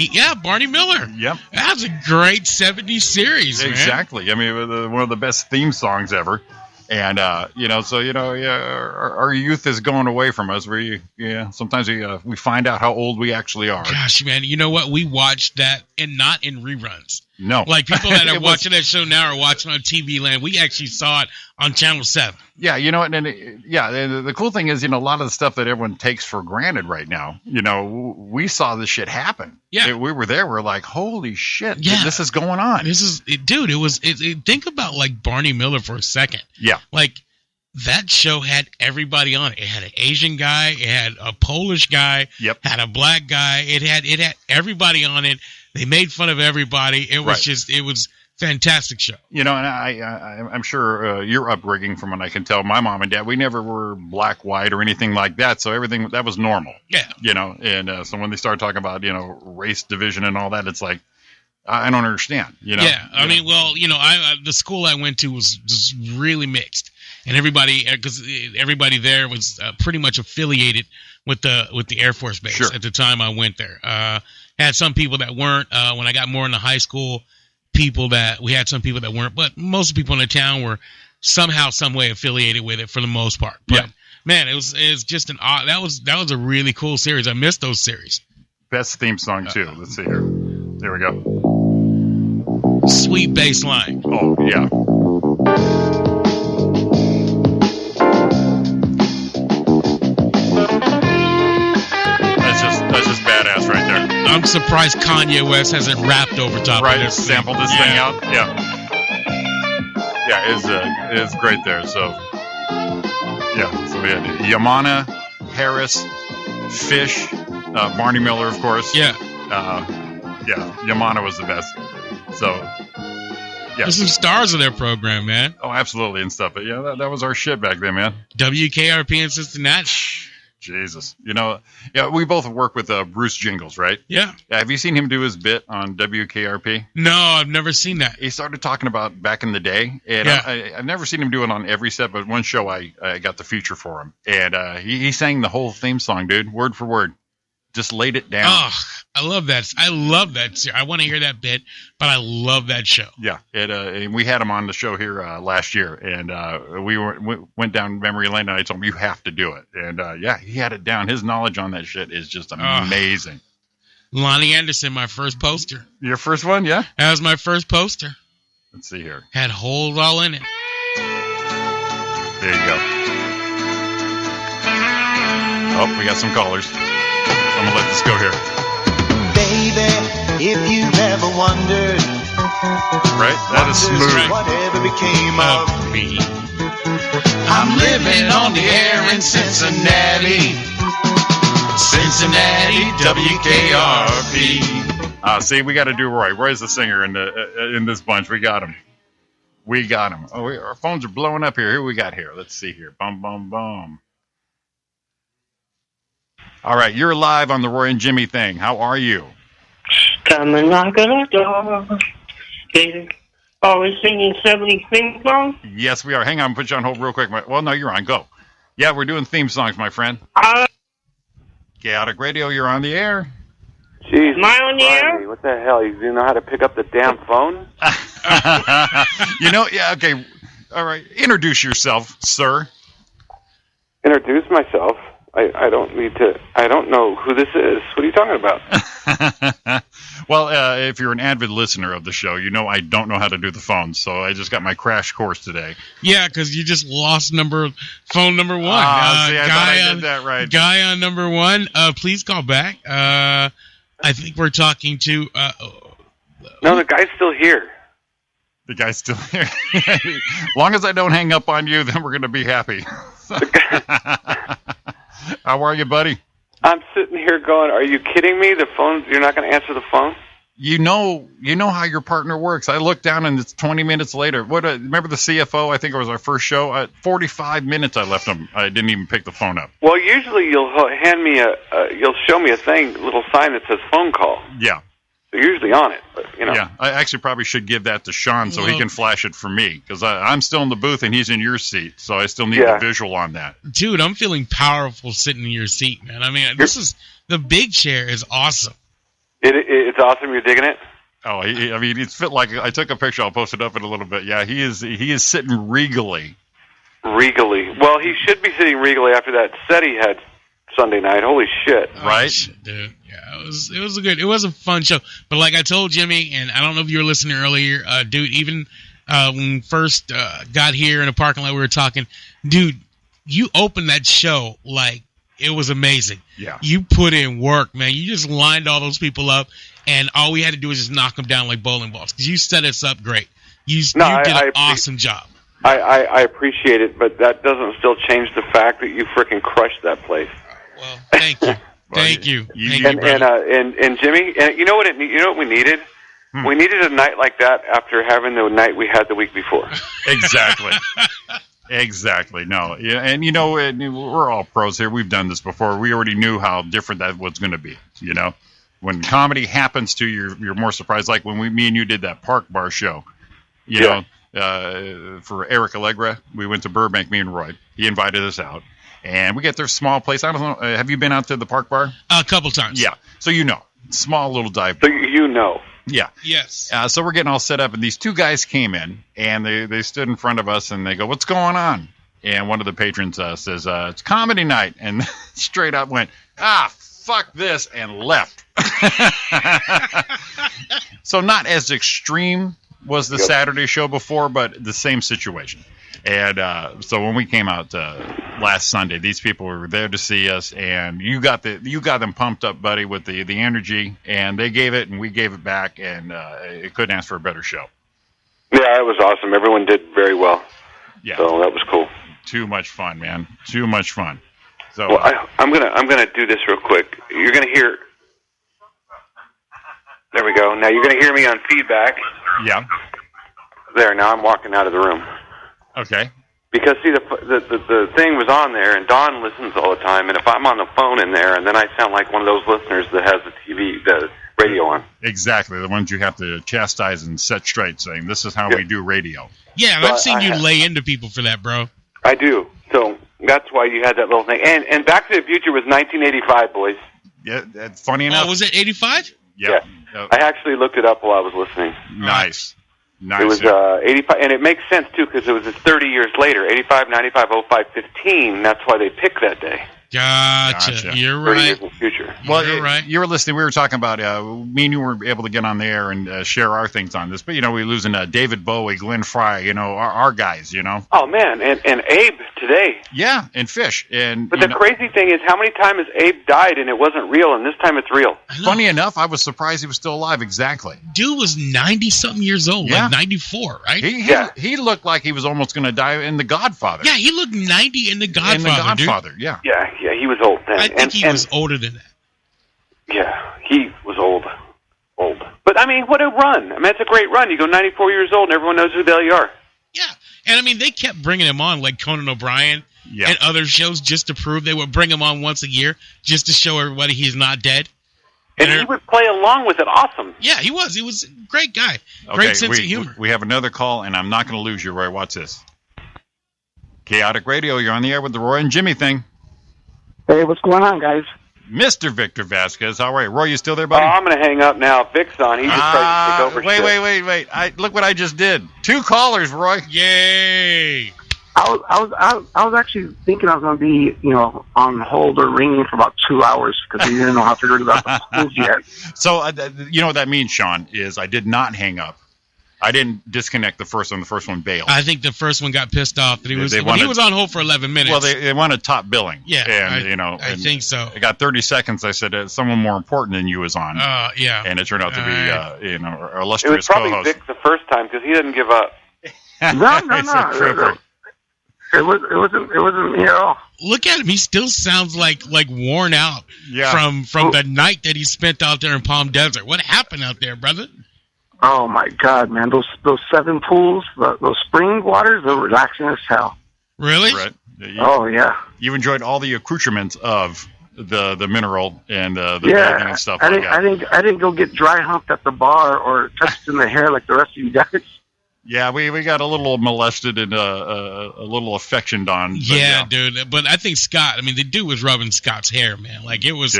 Barney Miller. Yep. That was a great 70s series, Exactly. Man. I mean, one of the best theme songs ever. And, our youth is going away from us. Sometimes we find out how old we actually are. Gosh, man. You know what? We watched that, and not in reruns. No. Like, people that are watching that show now are watching on TV Land. We actually saw it on Channel 7. Yeah, the cool thing is, a lot of the stuff that everyone takes for granted right now, we saw this shit happen. Yeah. We were there. We're like, holy shit, yeah. This is going on. Think about, like, Barney Miller for a second. Yeah. Like, that show had everybody on it. It had an Asian guy. It had a Polish guy. Yep. Had a black guy. It had everybody on it. They made fun of everybody. It was it was fantastic show. And I'm sure your upbringing, from what I can tell, my mom and dad, we never were black, white, or anything like that. So everything that was normal. Yeah. And so when they start talking about race division and all that, it's like, I don't understand. Yeah. I mean, well, the school I went to was just really mixed, and everybody there was pretty much affiliated with the Air Force Base. Sure. At the time I went there. Had some people that weren't. When I got more into high school, we had some people that weren't, but most people in the town were somehow, some way affiliated with it for the most part. But man, it was just that was a really cool series. I missed those series. Best theme song too. Let's see here. There we go. Sweet bass line. Oh yeah. That's just badass right there. I'm surprised Kanye West hasn't rapped over top of this. Sampled this thing out. Yeah. Yeah, it's great there. So yeah, so we had Yamana, Harris, Fish, Barney Miller, of course. Yeah. Yamana was the best. So yeah, there's some stars of their program, man. Oh, absolutely and stuff. But yeah, that was our shit back then, man. WKRP in Cincinnati. Jesus. We both work with Bruce Jingles, right? Yeah. Have you seen him do his bit on WKRP? No, I've never seen that. He started talking about back in the day, and I've never seen him do it on every set, but one show I got the feature for him, and he sang the whole theme song, dude, word for word. Just laid it down. Oh, I love that. I love that. I want to hear that bit, but I love that show. Yeah, and we had him on the show here last year, and we went down memory lane, and I told him, you have to do it. And he had it down. His knowledge on that shit is just amazing. Lonnie Anderson, my first poster. Your first one, yeah? That was my first poster. Let's see here. Had holes all in it. There you go. Oh, we got some callers. I'm going to let this go here. Baby, if you've ever wondered. Right? That is smooth. Whatever became of me. I'm living on the air in Cincinnati. Cincinnati, WKRP. See, we got to do Roy. Roy's the singer in this bunch. We got him. Oh, our phones are blowing up here. Who we got here? Let's see here. Bum, bum, bum. All right, you're live on the Roy and Jimmy thing. How are you? Come and knock on the door. Are we singing 70 theme songs? Yes, we are. Hang on, put you on hold real quick. Well, no, you're on. Go. Yeah, we're doing theme songs, my friend. Chaotic Radio, you're on the air. Jeez, am I on the air? What the hell? You know how to pick up the damn phone? Yeah, okay. All right, introduce yourself, sir. Introduce myself? I don't need to. I don't know who this is. What are you talking about? Well, if you're an avid listener of the show, you know I don't know how to do the phone, so I just got my crash course today. Yeah, because you just lost phone number one. I thought I did that right. Guy on number one, please call back. I think we're talking to... no, the guy's still here. The guy's still here. As long as I don't hang up on you, then we're going to be happy. How are you, buddy? I'm sitting here going, are you kidding me? The phone, you're not going to answer the phone? You know how your partner works. I look down and it's 20 minutes later. Remember the CFO? I think it was our first show. 45 minutes I left him. I didn't even pick the phone up. Well, usually you'll hand me you'll show me a little sign that says phone call. Yeah. They're usually on it, but Yeah, I actually probably should give that to Sean so he can flash it for me, because I'm still in the booth and he's in your seat, so I still need the visual on that. Dude, I'm feeling powerful sitting in your seat, man. I mean, the big chair is awesome. It's awesome. You're digging it? Oh, it's fit like I took a picture. I'll post it up in a little bit. Yeah, he is sitting regally. Regally. Well, he should be sitting regally after that set he had Sunday night. Holy shit! Right, shit, dude. Yeah, it was a fun show. But like I told Jimmy, and I don't know if you were listening earlier, dude. Even when we first got here in the parking lot, we were talking, dude. You opened that show like it was amazing. Yeah, you put in work, man. You just lined all those people up, and all we had to do was just knock them down like bowling balls because you set us up great. You did an awesome job. I appreciate it, but that doesn't still change the fact that you freaking crushed that place. Well, thank you. Thank you. And Jimmy, and you know what we needed? We needed a night like that after having the night we had the week before. Exactly. Exactly. No. Yeah, and we're all pros here. We've done this before. We already knew how different that was going to be. When comedy happens to you, you're more surprised. Like when me and you did that Park Bar show. You know, for Eric Allegra, we went to Burbank. Me and Roy. He invited us out. And we get their small place. I don't know. Have you been out to the Park Bar? A couple times. Yeah. So small little dive bar. So Yeah. Yes. So we're getting all set up, and these two guys came in, and they stood in front of us, and they go, "What's going on?" and one of the patrons says, it's comedy night, and straight up went, fuck this, and left. So not as extreme was the Saturday show before, but the same situation. And so when we came out last Sunday, these people were there to see us, and you got them pumped up, buddy, with the energy, and they gave it, and we gave it back, and it couldn't ask for a better show. Yeah, it was awesome. Everyone did very well. Yeah, so that was cool. Too much fun, man. Too much fun. So well, I'm gonna do this real quick. You're gonna hear. There we go. Now you're gonna hear me on feedback. Yeah. There. Now I'm walking out of the room. Okay. Because see, the thing was on there, and Dawn listens all the time. And if I'm on the phone in there, and then I sound like one of those listeners that has the radio on. Exactly, the ones you have to chastise and set straight, saying this is how we do radio. Yeah, and I've seen you lay into people for that, bro. I do. So that's why you had that little thing. And Back to the Future was 1985, boys. Yeah, that's funny enough. Oh, was it 85? Yeah. I actually looked it up while I was listening. Nice. It was 85, and it makes sense, too, because it was 30 years later, 85, 95, 05, 15. That's why they picked that day. Gotcha. You're 30 right. years in the future. Well, you're right. You were listening. We were talking about, me and you were able to get on the air and share our things on this. But, we're losing David Bowie, Glenn Frey, our guys, Oh, man, and Abe today. Yeah, and Fish. But the crazy thing is how many times Abe died and it wasn't real, and this time it's real. Funny enough, I was surprised he was still alive. Exactly. Dude was 90-something years old, like 94, right? He looked like he was almost going to die in The Godfather. Yeah, he looked 90 in The Godfather, dude. Yeah. Yeah, he was old then. I think he was older than that. Yeah, he was old. But, I mean, what a run. I mean, it's a great run. You go 94 years old and everyone knows who the hell you are. Yeah, and, I mean, they kept bringing him on, like Conan O'Brien and other shows, just to prove they would bring him on once a year, just to show everybody he's not dead. And he would play along with it awesome. Yeah, he was. He was a great guy. Great sense of humor. We have another call, and I'm not going to lose you, Roy. Watch this. Chaotic Radio, you're on the air with the Roy and Jimmy thing. Hey, what's going on, guys? Mr. Victor Vasquez, how are you? Roy, you still there, buddy? Oh, I'm going to hang up now. Vic's on. He just tried to take over shit. Wait. Look what I just did. 2 callers, Roy. Yay! I was actually thinking I was going to be, on hold or ringing for about 2 hours because we didn't know how to figure it out the schools yet. So, what that means, Sean, is I did not hang up. I didn't disconnect the first one. The first one bailed. I think the first one got pissed off that he was on hold for 11 minutes. Well, they wanted top billing. Yeah, and I think so. I got 30 seconds. I said someone more important than you was on. Yeah, and it turned out to be our illustrious co-host. It was probably Vic the first time because he didn't give up. No. It wasn't me at all. Look at him; he still sounds like worn out from the night that he spent out there in Palm Desert. What happened out there, brother? Oh my God, man! Those 7 pools, those spring waters, they're relaxing as hell. Really? Right. Yeah. You enjoyed all the accoutrements of the mineral and the bathing and stuff like that. I didn't go get dry humped at the bar or touched in the hair like the rest of you guys. Yeah, we got a little molested and a little affectioned on. Yeah, dude. But I think Scott. I mean, the dude was rubbing Scott's hair, man. Like it was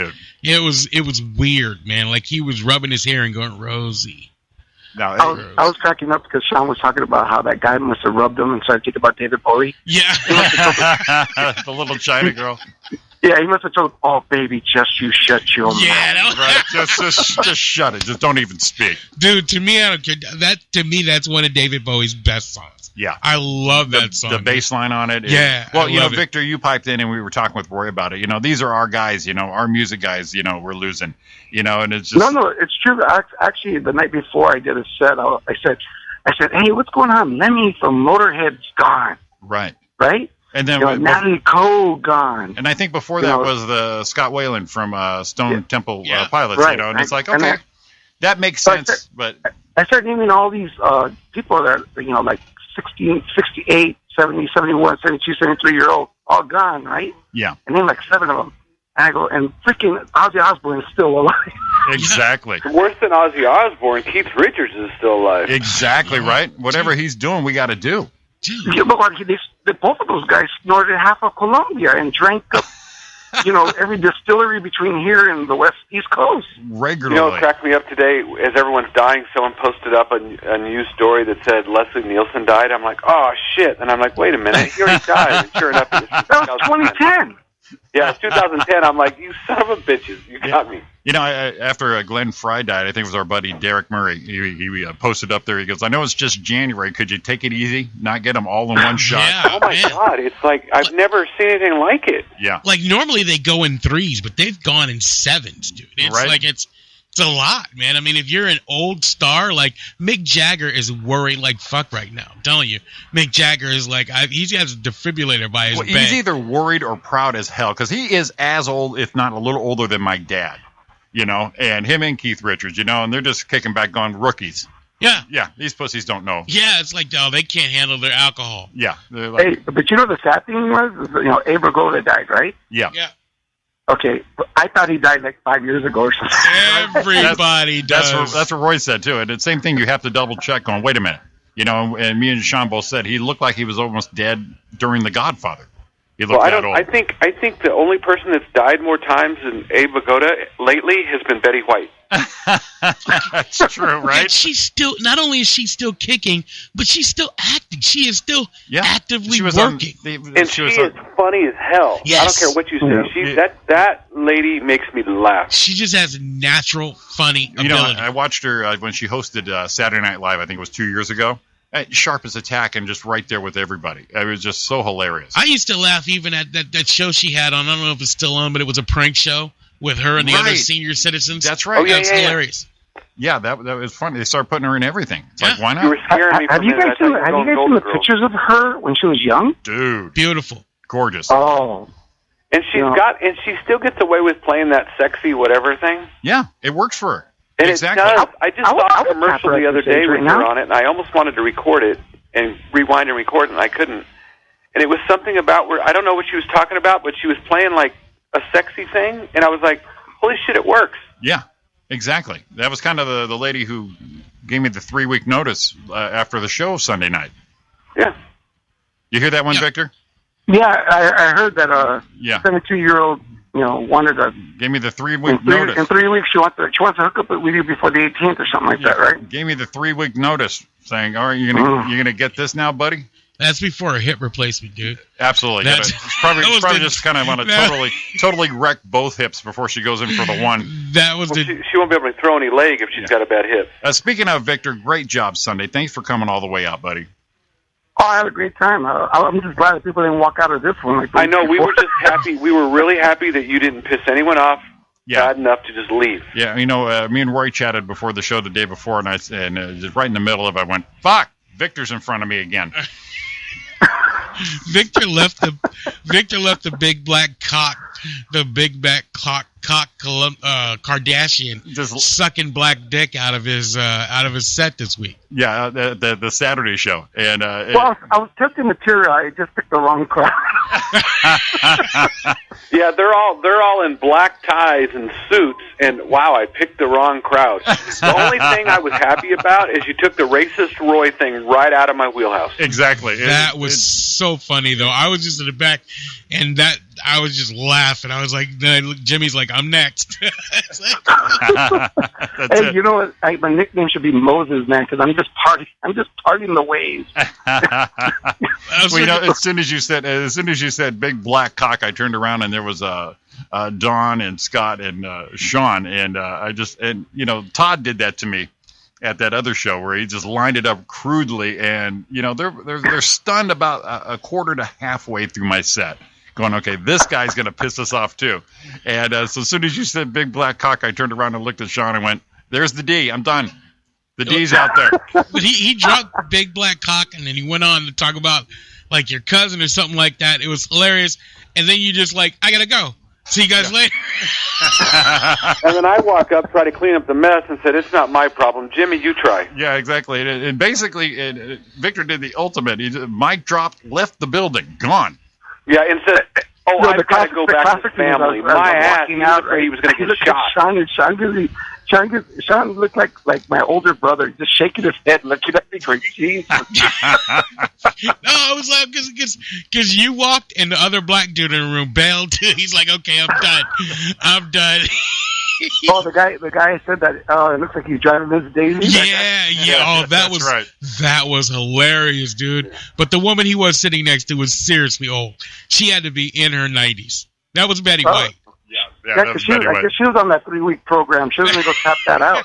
weird, man. Like he was rubbing his hair and going, Rosie. No, I was cracking up because Sean was talking about how that guy must have rubbed him and started thinking about David Bowie. Yeah. The little China girl. Yeah, he must have told, "Oh, baby, just you shut your mouth." Yeah, right. Just shut it. Just don't even speak. Dude, to me, I don't care. To me, that's one of David Bowie's best songs. Yeah, I love that song. The bass line on it. Yeah. Well, Victor, you piped in and we were talking with Roy about it. These are our guys. Our music guys. We're losing. And it's just no, it's true. Actually, the night before I did a set, I said, "Hey, what's going on? Lemmy from Motorhead's gone." Right. And then Natalie Cole gone. And I think before that was the Scott Whalen from Stone Temple Pilots. Right. And it's like, okay, that makes sense. But I started naming all these people that are, like 16, 68, 70, 71, 72, 73-year-old, all gone, right? Yeah. And then like 7 of them. And I go, and freaking Ozzy Osbourne is still alive. Exactly. Worse than Ozzy Osbourne, Keith Richards is still alive. Exactly, right? Whatever he's doing, we got to do. Yeah, but both of those guys snorted half of Colombia and drank up every distillery between here and the East Coast. Regularly. You know what cracked me up today? As everyone's dying, someone posted up a news story that said Leslie Nielsen died. I'm like, oh, shit. And I'm like, wait a minute. He already died. And sure enough, it was That was 2010. Yeah, it's 2010. I'm like, you son of a bitches. You got me. After Glenn Fry died, I think it was our buddy Derek Murray. He posted up there. He goes, I know it's just January. Could you take it easy? Not get them all in one shot? Yeah, oh, my God. It's like I've never seen anything like it. Yeah. Like, normally they go in 3s, but they've gone in 7s, dude. It's right? like it's a lot, man. I mean, if you're an old star, like Mick Jagger is worried like fuck right now. I'm telling you. Mick Jagger is like, he has a defibrillator by his bed. He's either worried or proud as hell because he is as old, if not a little older than my dad. And him and Keith Richards, and they're just kicking back on rookies. Yeah. Yeah, these pussies don't know. Yeah, it's like, they can't handle their alcohol. Yeah. Like, Hey, but the sad thing was, Abe Vigoda died, right? Yeah. Yeah. Okay, I thought he died like 5 years ago or something. Everybody does. That's what Roy said, too. And the same thing, you have to double check on, wait a minute. And me and Sean both said he looked like he was almost dead during The Godfather. He looked that old. I think the only person that's died more times than Abe Vigoda lately has been Betty White. That's true, right? And she's still, not only is she still kicking, but she's still acting. She is still actively working. And she is funny as hell. Yes. I don't care what you say. That lady makes me laugh. She just has natural funny ability. I watched her when she hosted Saturday Night Live. I think it was 2 years ago. Sharp as a tack and just right there with everybody. It was just so hilarious. I used to laugh even at that show she had on. I don't know if it's still on, but it was a prank show with her and the other senior citizens. That's right. Oh, yeah, that's hilarious. Yeah, that was funny. They started putting her in everything. It's like, why not? You were scaring me. Have you guys seen the pictures of her when she was young? Dude, beautiful, gorgeous. Oh, and she still gets away with playing that sexy whatever thing. Yeah, it works for her. And exactly. It does. I just saw a commercial the other day with her on it, and I almost wanted to record it and rewind and record it, and I couldn't. And it was something about where I don't know what she was talking about, but she was playing like a sexy thing, and I was like, "Holy shit, it works!" Yeah, exactly. That was kind of the lady who gave me the 3-week notice after the show Sunday night. Yeah. You hear that one, Victor? Yeah, I heard that. 72-year-old. Wanted to gave me the 3-week notice. In 3 weeks, she wants to hook up with you before the 18th or something like that, right? Gave me the 3-week notice, saying, "All right, you're gonna get this now, buddy." That's before a hip replacement, dude. Absolutely. It's probably just kind of want to totally wreck both hips before she goes in for the one. She won't be able to throw any leg if she's got a bad hip. Speaking of Victor, great job Sunday. Thanks for coming all the way out, buddy. Oh, I had a great time. I'm just glad that people didn't walk out of this one. I know. We were just happy. We were really happy that you didn't piss anyone off bad enough to just leave. Yeah, me and Roy chatted before the show the day before, and just right in the middle of it, I went, "Fuck, Victor's in front of me again." Victor left the big black cock, Kardashian, just sucking black dick out of his set this week. Yeah, the Saturday show, and I was testing material. I just picked the wrong crowd. Yeah, they're all in black ties and suits, and wow, I picked the wrong crowd. The only thing I was happy about is you took the racist Roy thing right out of my wheelhouse. Exactly. That was so funny, though. I was just in the back, and I was just laughing. I was like, Jimmy's like, "I'm next." Hey, you know what? My nickname should be Moses, man, because I'm just partying the waves. As soon as you said big black cock, I turned around and there was Don and Scott and Sean, and Todd did that to me at that other show where he just lined it up crudely, and they're stunned about a quarter to halfway through my set, going, okay, this guy's gonna piss us off too. And so as soon as you said big black cock, I turned around and looked at Sean and went, "There's the D. I'm done. The D's out there." But he dropped big black cock, and then he went on to talk about like your cousin or something like that. It was hilarious. And then you just like, "I gotta go. See you guys later." And then I walk up, try to clean up the mess, and said, "It's not my problem. Jimmy, you try." Yeah, exactly. And basically, Victor did the ultimate. Mic dropped, left the building, gone. Yeah, and Oh, I've got to go back to the family. My ass, he was afraid he was going to get shot. Sean looked like my older brother, just shaking his head, looking at me going, Jesus. No, I was like, because you walked and the other black dude in the room bailed too. He's like, okay, I'm done. Oh, the guy said that. Oh, it looks like he's driving Miss Daisy. Yeah. Oh, that was hilarious, dude. But the woman he was sitting next to was seriously old. She had to be in her 90s. That was Betty White. Yeah, because she was on that 3-week program. She was going to go tap that out.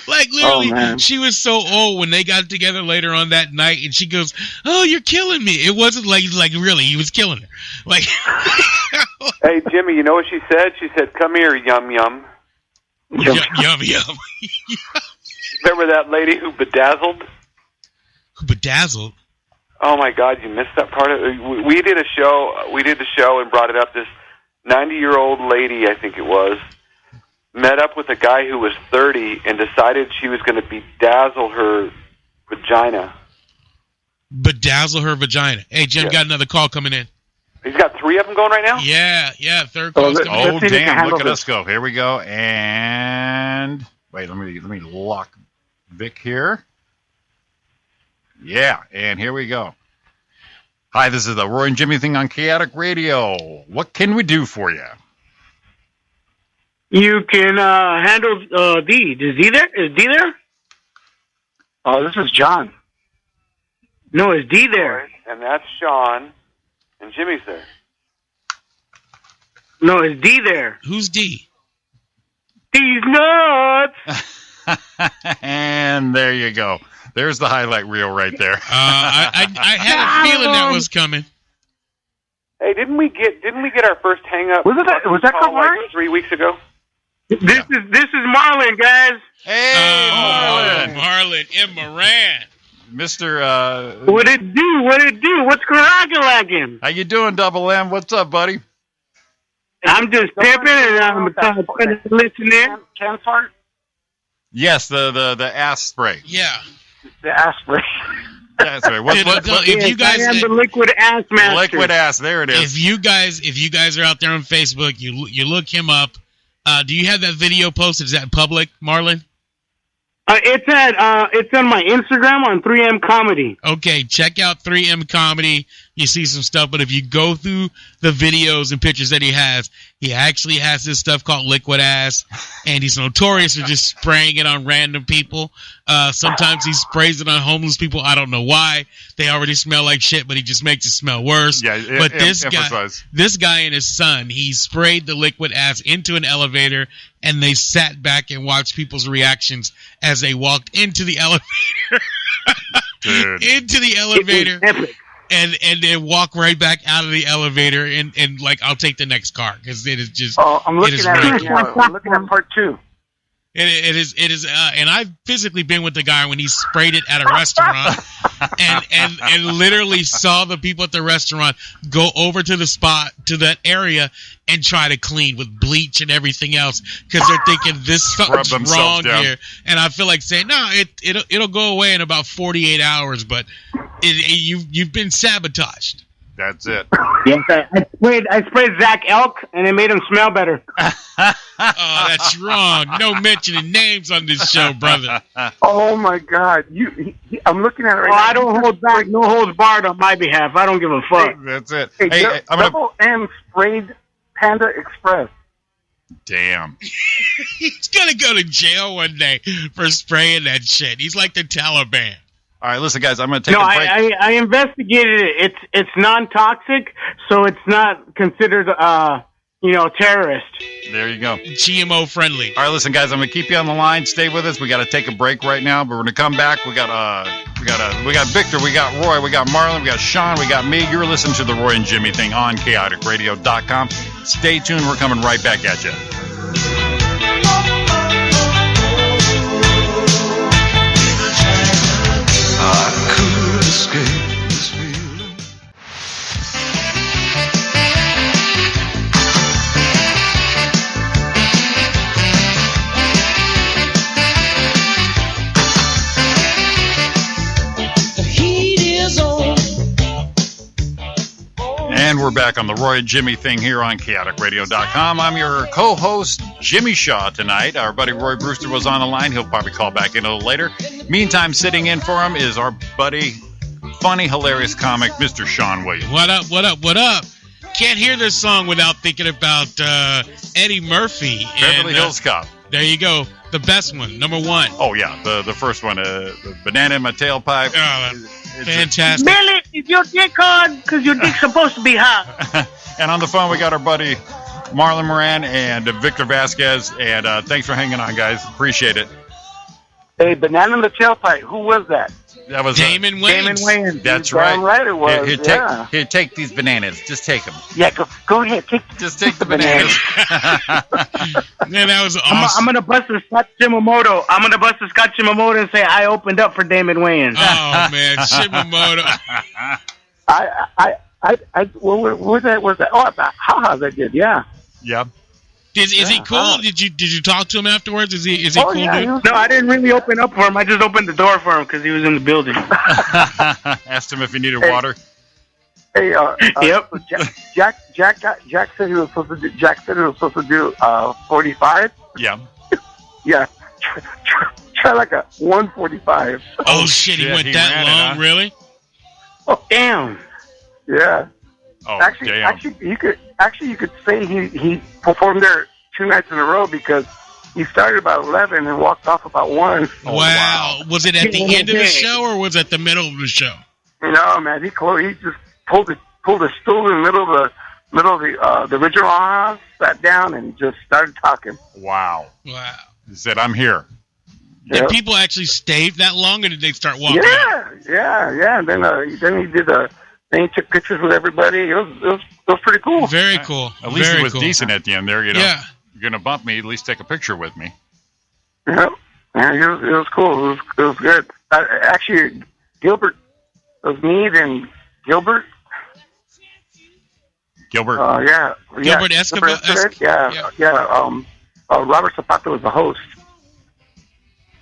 Like, literally, she was so old when they got together later on that night, and she goes, "Oh, you're killing me." It wasn't like really, he was killing her. Like, hey, Jimmy, you know what she said? She said, "Come here, yum yum." Yum. Remember that lady who bedazzled? Who bedazzled? Oh my God, you missed that part of it. We did a show. We did the show and brought it up. This 90-year-old lady, I think it was, met up with a guy who was 30 and decided she was going to bedazzle her vagina. Bedazzle her vagina. Hey, Jim, got another call coming in. He's got 3 of them going right now? Yeah, third call. Oh, damn, look at us go. Here we go. And wait, let me lock Vic here. Yeah, and here we go. Hi, this is the Roy and Jimmy thing on Chaotic Radio. What can we do for you? You can handle D. Is D there? Is D there? Oh, this is John. No, is D there? And that's Sean. And Jimmy's there. No, is D there? Who's D? D's nuts! And there you go. There's the highlight reel right there. I had a feeling that was coming. Hey, didn't we get our first hang up? Was that called like 3 weeks ago? This is Marlon, guys. Hey, Marlon. Marlon and Moran. Mr. What it do? What's crack-a-lackin'? How you doing, Double M? What's up, buddy? I'm just pimping and I'm trying to listen in. Can fart? Yes, the ass spray. Yeah. The ass spray. That's right. If you guys, I am the liquid ass master. Liquid ass. There it is. If you guys are out there on Facebook, you look him up. Do you have that video posted? Is that public, Marlon? It's on my Instagram on 3M Comedy. Okay, check out 3M Comedy. You see some stuff, but if you go through the videos and pictures that he actually has this stuff called liquid ass, and he's notorious for just spraying it on random people. Sometimes he sprays it on homeless people. I don't know why. They already smell like shit, but he just makes it smell worse. Yeah, but this guy and his son, he sprayed the liquid ass into an elevator, and they sat back and watched people's reactions as they walked into the elevator. Dude. Into the elevator. And then walk right back out of the elevator and like, I'll take the next car because it is just. Oh, I'm looking at it right now. I'm looking at part 2. It is, and I've physically been with the guy when he sprayed it at a restaurant, and literally saw the people at the restaurant go over to the spot, to that area, and try to clean with bleach and everything else because they're thinking something's wrong here. And I feel like saying, no, it'll go away in about 48 hours, but you've been sabotaged. That's it. Yes, I sprayed Zach Elk, and it made him smell better. Oh, that's wrong. No mentioning names on this show, brother. Oh my God! I'm looking at it right now. I don't hold back. No holds barred on my behalf. I don't give a fuck. That's it. Hey, Double M sprayed Panda Express. Damn. He's gonna go to jail one day for spraying that shit. He's like the Taliban. All right, listen, guys. I'm going to take a break. I investigated it. It's non-toxic, so it's not considered terrorist. There you go. GMO friendly. All right, listen, guys. I'm going to keep you on the line. Stay with us. We got to take a break right now, but we're going to come back. We got Victor. We got Roy. We got Marlon. We got Sean. We got me. You're listening to the Roy and Jimmy thing on chaoticradio.com. Stay tuned. We're coming right back at you. I could escape this feeling. The heat is on, And we're back on the Roy and Jimmy thing here on chaoticradio.com. I'm your co-host, Jimmy Shaw, tonight. Our buddy Roy Brewster was on the line. He'll probably call back in a little later. Meantime, sitting in for him is our buddy, funny, hilarious comic, Mr. Sean Williams. What up, what up, what up? Can't hear this song without thinking about Eddie Murphy. Beverly Hills Cop. There you go. The best one, number one. Oh, yeah, the first one, the banana in my tailpipe. Fantastic. Billy, is your dick hard? Because your dick's supposed to be hot. And on the phone, we got our buddy Marlon Moran and Victor Vasquez. And thanks for hanging on, guys. Appreciate it. Hey, banana in the tailpipe. Who was that? That was Damon Wayans. Damon Wayans. That's right. Damn right it was. Here, take these bananas. Just take them. Yeah, go ahead. Just take the bananas. Man, that was awesome. I'm gonna bust a Scott Shimamoto. And say I opened up for Damon Wayans. Oh man, Shimamoto. What was that? Oh, haha, that did. Yeah. Yeah. Is he cool? Did you talk to him afterwards? Is he cool? Yeah, No, I didn't really open up for him. I just opened the door for him because he was in the building. Asked him if he needed water. Hey, Yep. Jack said he was supposed to do. Jack said he was supposed to do 45. Yeah. Yeah. Try like a 145. Oh shit, he went that long, really? Oh, Damn. yeah. Oh, Actually, damn. you could say he performed there 2 nights in a row because he started about 11 and walked off about 1. Oh, wow. Was it at the end of the show or was it at the middle of the show? No, man, he just pulled the stool in the middle of the original house, sat down, and just started talking. Wow. Wow. He said, "I'm here." Did people actually stay that long, or did they start walking? Yeah. And then he did Then he took pictures with everybody. It was pretty cool. Very cool. At least Very it was cool. decent at the end there. You know, Yeah. You're gonna bump me. At least take a picture with me. Yeah, it was cool. It was good. Actually, Gilbert it was me and Gilbert. Gilbert. Gilbert Escobar. Yeah. Robert Zapata was the host.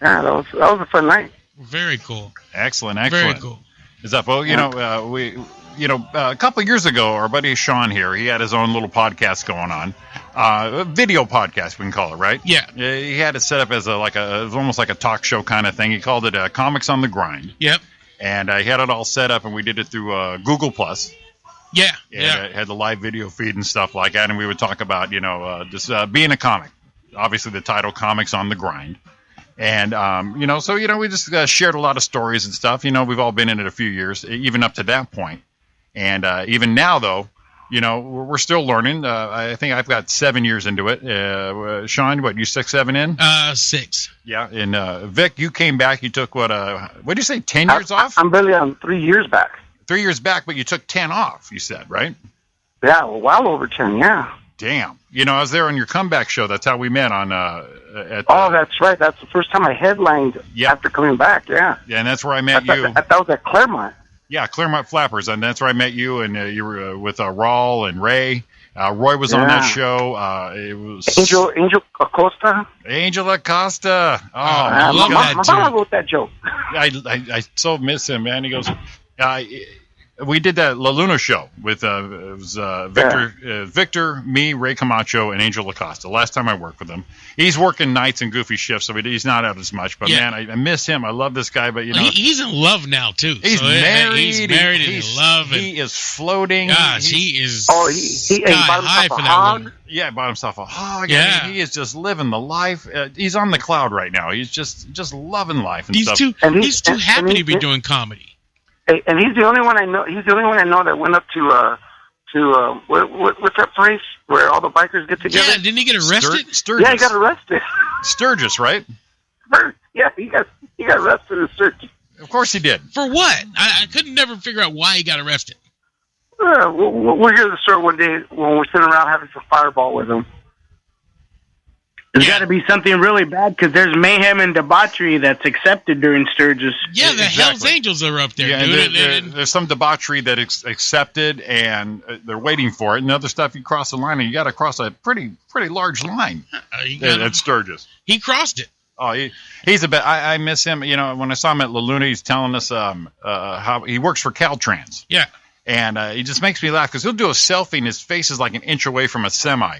Yeah, that was a fun night. Very cool. Excellent. Very cool. Is that well? A couple of years ago, our buddy Sean here, he had his own little podcast going on, a video podcast we can call it, right? Yeah. He had it set up as it was almost like a talk show kind of thing. He called it Comics on the Grind. Yep. And he had it all set up, and we did it through Google Plus. Yeah. And it had the live video feed and stuff like that, and we would talk about just being a comic. Obviously, the title Comics on the Grind. And, we just shared a lot of stories and stuff. We've all been in it a few years, even up to that point. And even now, though, we're still learning. I think I've got 7 years into it. Sean, what, you 6, 7 in? 6. Yeah. And Vic, you came back. You took, what did you say, 10 years off? I'm barely on 3 years back. 3 years back, but you took 10 off, you said, right? Yeah, well over 10, yeah. Damn. I was there on your comeback show. That's how we met on that's right. That's the first time I headlined after coming back, yeah. Yeah, and that's where I met you. That was at Claremont. Yeah, Claremont Flappers, and that's where I met you, and you were with Raul and Ray. Roy was on that show. It was Angel Acosta. Angel Acosta. Oh, I love that my mom wrote that joke. I so miss him, man. He goes, we did that La Luna show with it was Victor, me, Ray Camacho, and Angel Acosta. Last time I worked with him, he's working nights and goofy shifts, so he's not out as much. But man, I miss him. I love this guy. But he's in love now too. He's married. He's married and in love. He is floating. Gosh, he is. He bought high himself for a that hog. woman. Yeah, bought himself a hog. Yeah, he is just living the life. He's on the cloud right now. He's just loving life and stuff. He's too happy to be doing comedy. And he's the only one I know. He's the only one I know that went up to what's that place where all the bikers get together? Yeah, didn't he get arrested? Sturgis. Yeah, he got arrested. Sturgis, right? Yeah, he got arrested in Sturgis. Of course he did. For what? I couldn't never figure out why he got arrested. We'll hear the story one day when we're sitting around having some fireball with him. There's got to be something really bad because there's mayhem and debauchery that's accepted during Sturgis. Yeah, the Hells Angels are up there, dude. There's some debauchery that is accepted, and they're waiting for it. And other stuff, you cross the line, and you got to cross a pretty large line at Sturgis. He crossed it. Oh, he's a bit. I miss him. When I saw him at La Luna, he's telling us how he works for Caltrans. Yeah. And he just makes me laugh because he'll do a selfie and his face is like an inch away from a semi.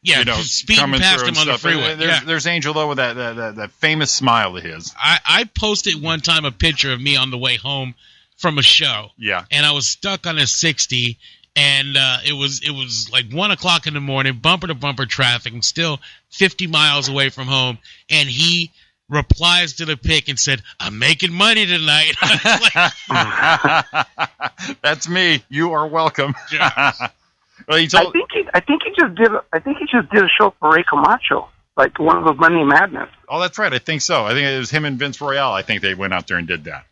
Yeah, speeding past him on the freeway. There's Angel though with that famous smile of his. I posted one time a picture of me on the way home from a show. Yeah. And I was stuck on a 60, and it was like 1 o'clock in the morning, bumper to bumper traffic. I'm still 50 miles away from home, and he replies to the pic and said, "I'm making money tonight." That's me. You are welcome. Well, I think he just did a show for Ray Camacho, like one of those Monday Madness. Oh, that's right. I think so. I think it was him and Vince Royale. I think they went out there and did that.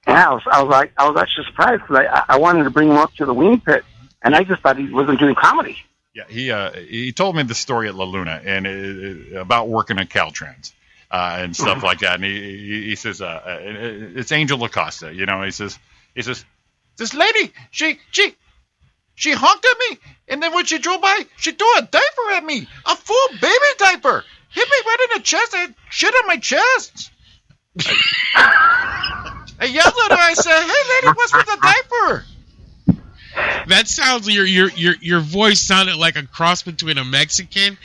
Yeah, I was actually surprised because I wanted to bring him up to the wing pit, and I just thought he wasn't doing comedy. Yeah, he told me the story at La Luna and about working at Caltrans. And stuff like that, and he says it's Angel Lacosta, He says this lady she honked at me, and then when she drove by, she threw a diaper at me, a full baby diaper, hit me right in the chest, and shit on my chest. I yelled at her. I said, "Hey, lady, what's with the diaper?" That sounds your voice sounded like a cross between a Mexican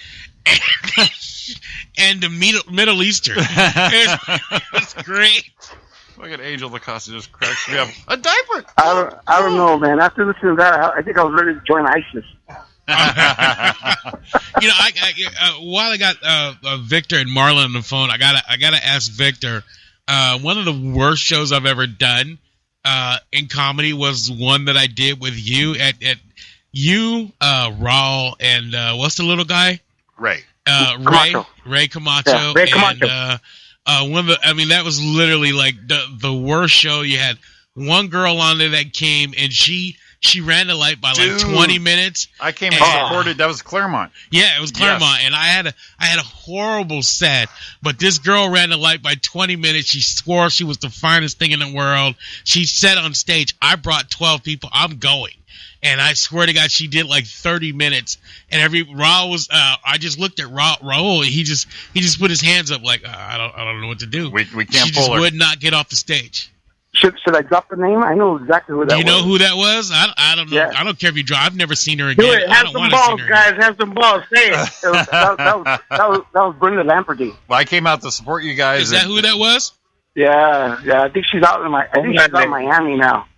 and the Middle Eastern. It's great. Look at Angel Lacosta just cracks me up. A diaper. I don't know, man. After listening to that, I think I was ready to join ISIS. While I got Victor and Marlon on the phone, I gotta ask Victor. One of the worst shows I've ever done in comedy was one that I did with you at you, Raul, and what's the little guy? Ray Camacho. Ray Camacho. Yeah, Ray Camacho. And that was literally like the worst show. You had one girl on there that came and she ran the light by like 20 minutes. I came and supported. That was Claremont. Yeah, it was Claremont, yes. And I had a horrible set. But this girl ran the light by 20 minutes. She swore she was the finest thing in the world. She said on stage, "I brought 12 people. I'm going." And I swear to God, she did like 30 minutes. And Raul was. I just looked at Raul. He just put his hands up like I don't know what to do. We can't she pull just her. would not get off the stage. Should I drop the name? I know exactly who that was. Do you know who that was? I don't know. Yeah. I don't care if you drop. I've never seen her again. Do it. Have some balls, guys. Have some balls. Say it. That was Brenda Lamperty. Well, I came out to support you guys. Is that who that was? Yeah. I think she's out in Miami now.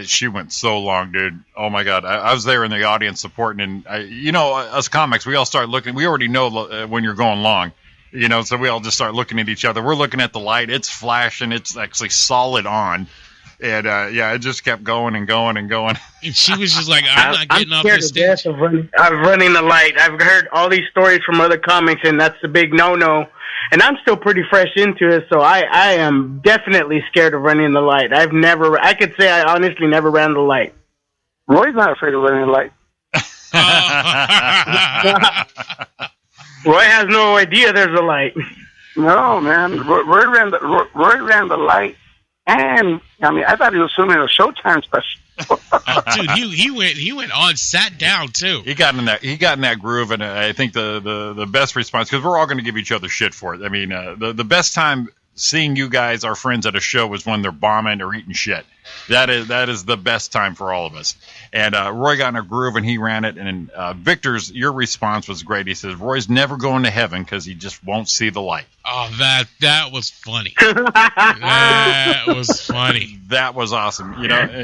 She went so long, dude. Oh my God, I was there in the audience supporting, and us comics, we all start looking. We already know when you're going long, so we all just start looking at each other. We're looking at the light; it's flashing. It's actually solid on, and it just kept going and going and going. And she was just like, "I'm not getting off this stage." Of running the light. I've heard all these stories from other comics, and that's the big no-no. And I'm still pretty fresh into it, so I am definitely scared of running the light. I could say I honestly never ran the light. Roy's not afraid of running the light. Roy has no idea there's a light. No, man. Roy ran the light, and I thought he was filming a Showtime special. Dude, he went on, sat down too. He got in that groove, and I think the best response, because we're all going to give each other shit for it. I mean, the best time seeing you guys, our friends at a show, was when they're bombing or eating shit. That is the best time for all of us. And Roy got in a groove and he ran it. And your response was great. He says Roy's never going to heaven because he just won't see the light. Oh, that was funny. That was funny. That was awesome.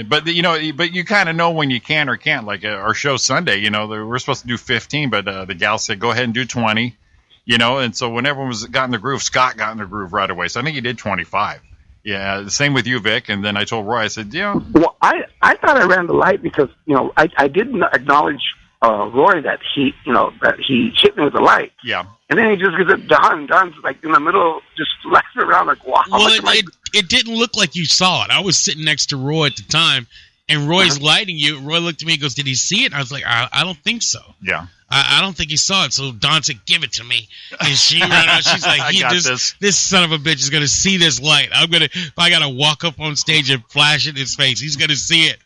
But you kind of know when you can or can't. Like our show Sunday, we're supposed to do 15, but the gal said go ahead and do 20. And so when everyone got in the groove, Scott got in the groove right away. So I think he did 25. Yeah, the same with you, Vic. And then I told Roy, I said, Well, I thought I ran the light because, I didn't acknowledge Roy that he hit me with the light. Yeah. And then he just gets it done. Don's like in the middle, just laughing around like, wow. Well, it didn't look like you saw it. I was sitting next to Roy at the time, and Roy's lighting you. Roy looked at me and goes, "Did he see it?" I was like, I don't think so. Yeah. I don't think he saw it. So Dawn said, "Give it to me." And she ran out. She's like, this son of a bitch is going to see this light. I got to walk up on stage and flash it in his face. He's going to see it.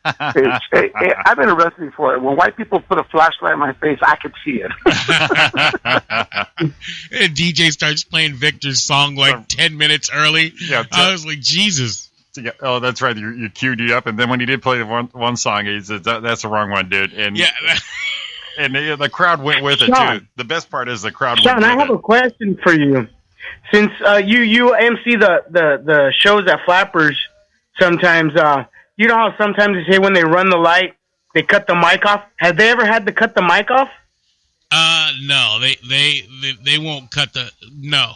I've been arrested before. When white people put a flashlight in my face, I could see it. And DJ starts playing Victor's song like 10 minutes early. Yeah, I was like, Jesus. Oh, that's right. You queued you up, and then when he did play the one song, he said, "That's the wrong one, dude." And Yeah. and the crowd went with it Sean. too. The best part is the crowd Sean, went I with have it. a question for you. Since you MC the shows at Flappers, sometimes you know how sometimes they say when they run the light, they cut the mic off. Have they ever had to cut the mic off? No, they won't cut the no.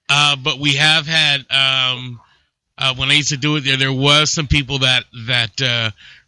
But we have had when I used to do it there was some people that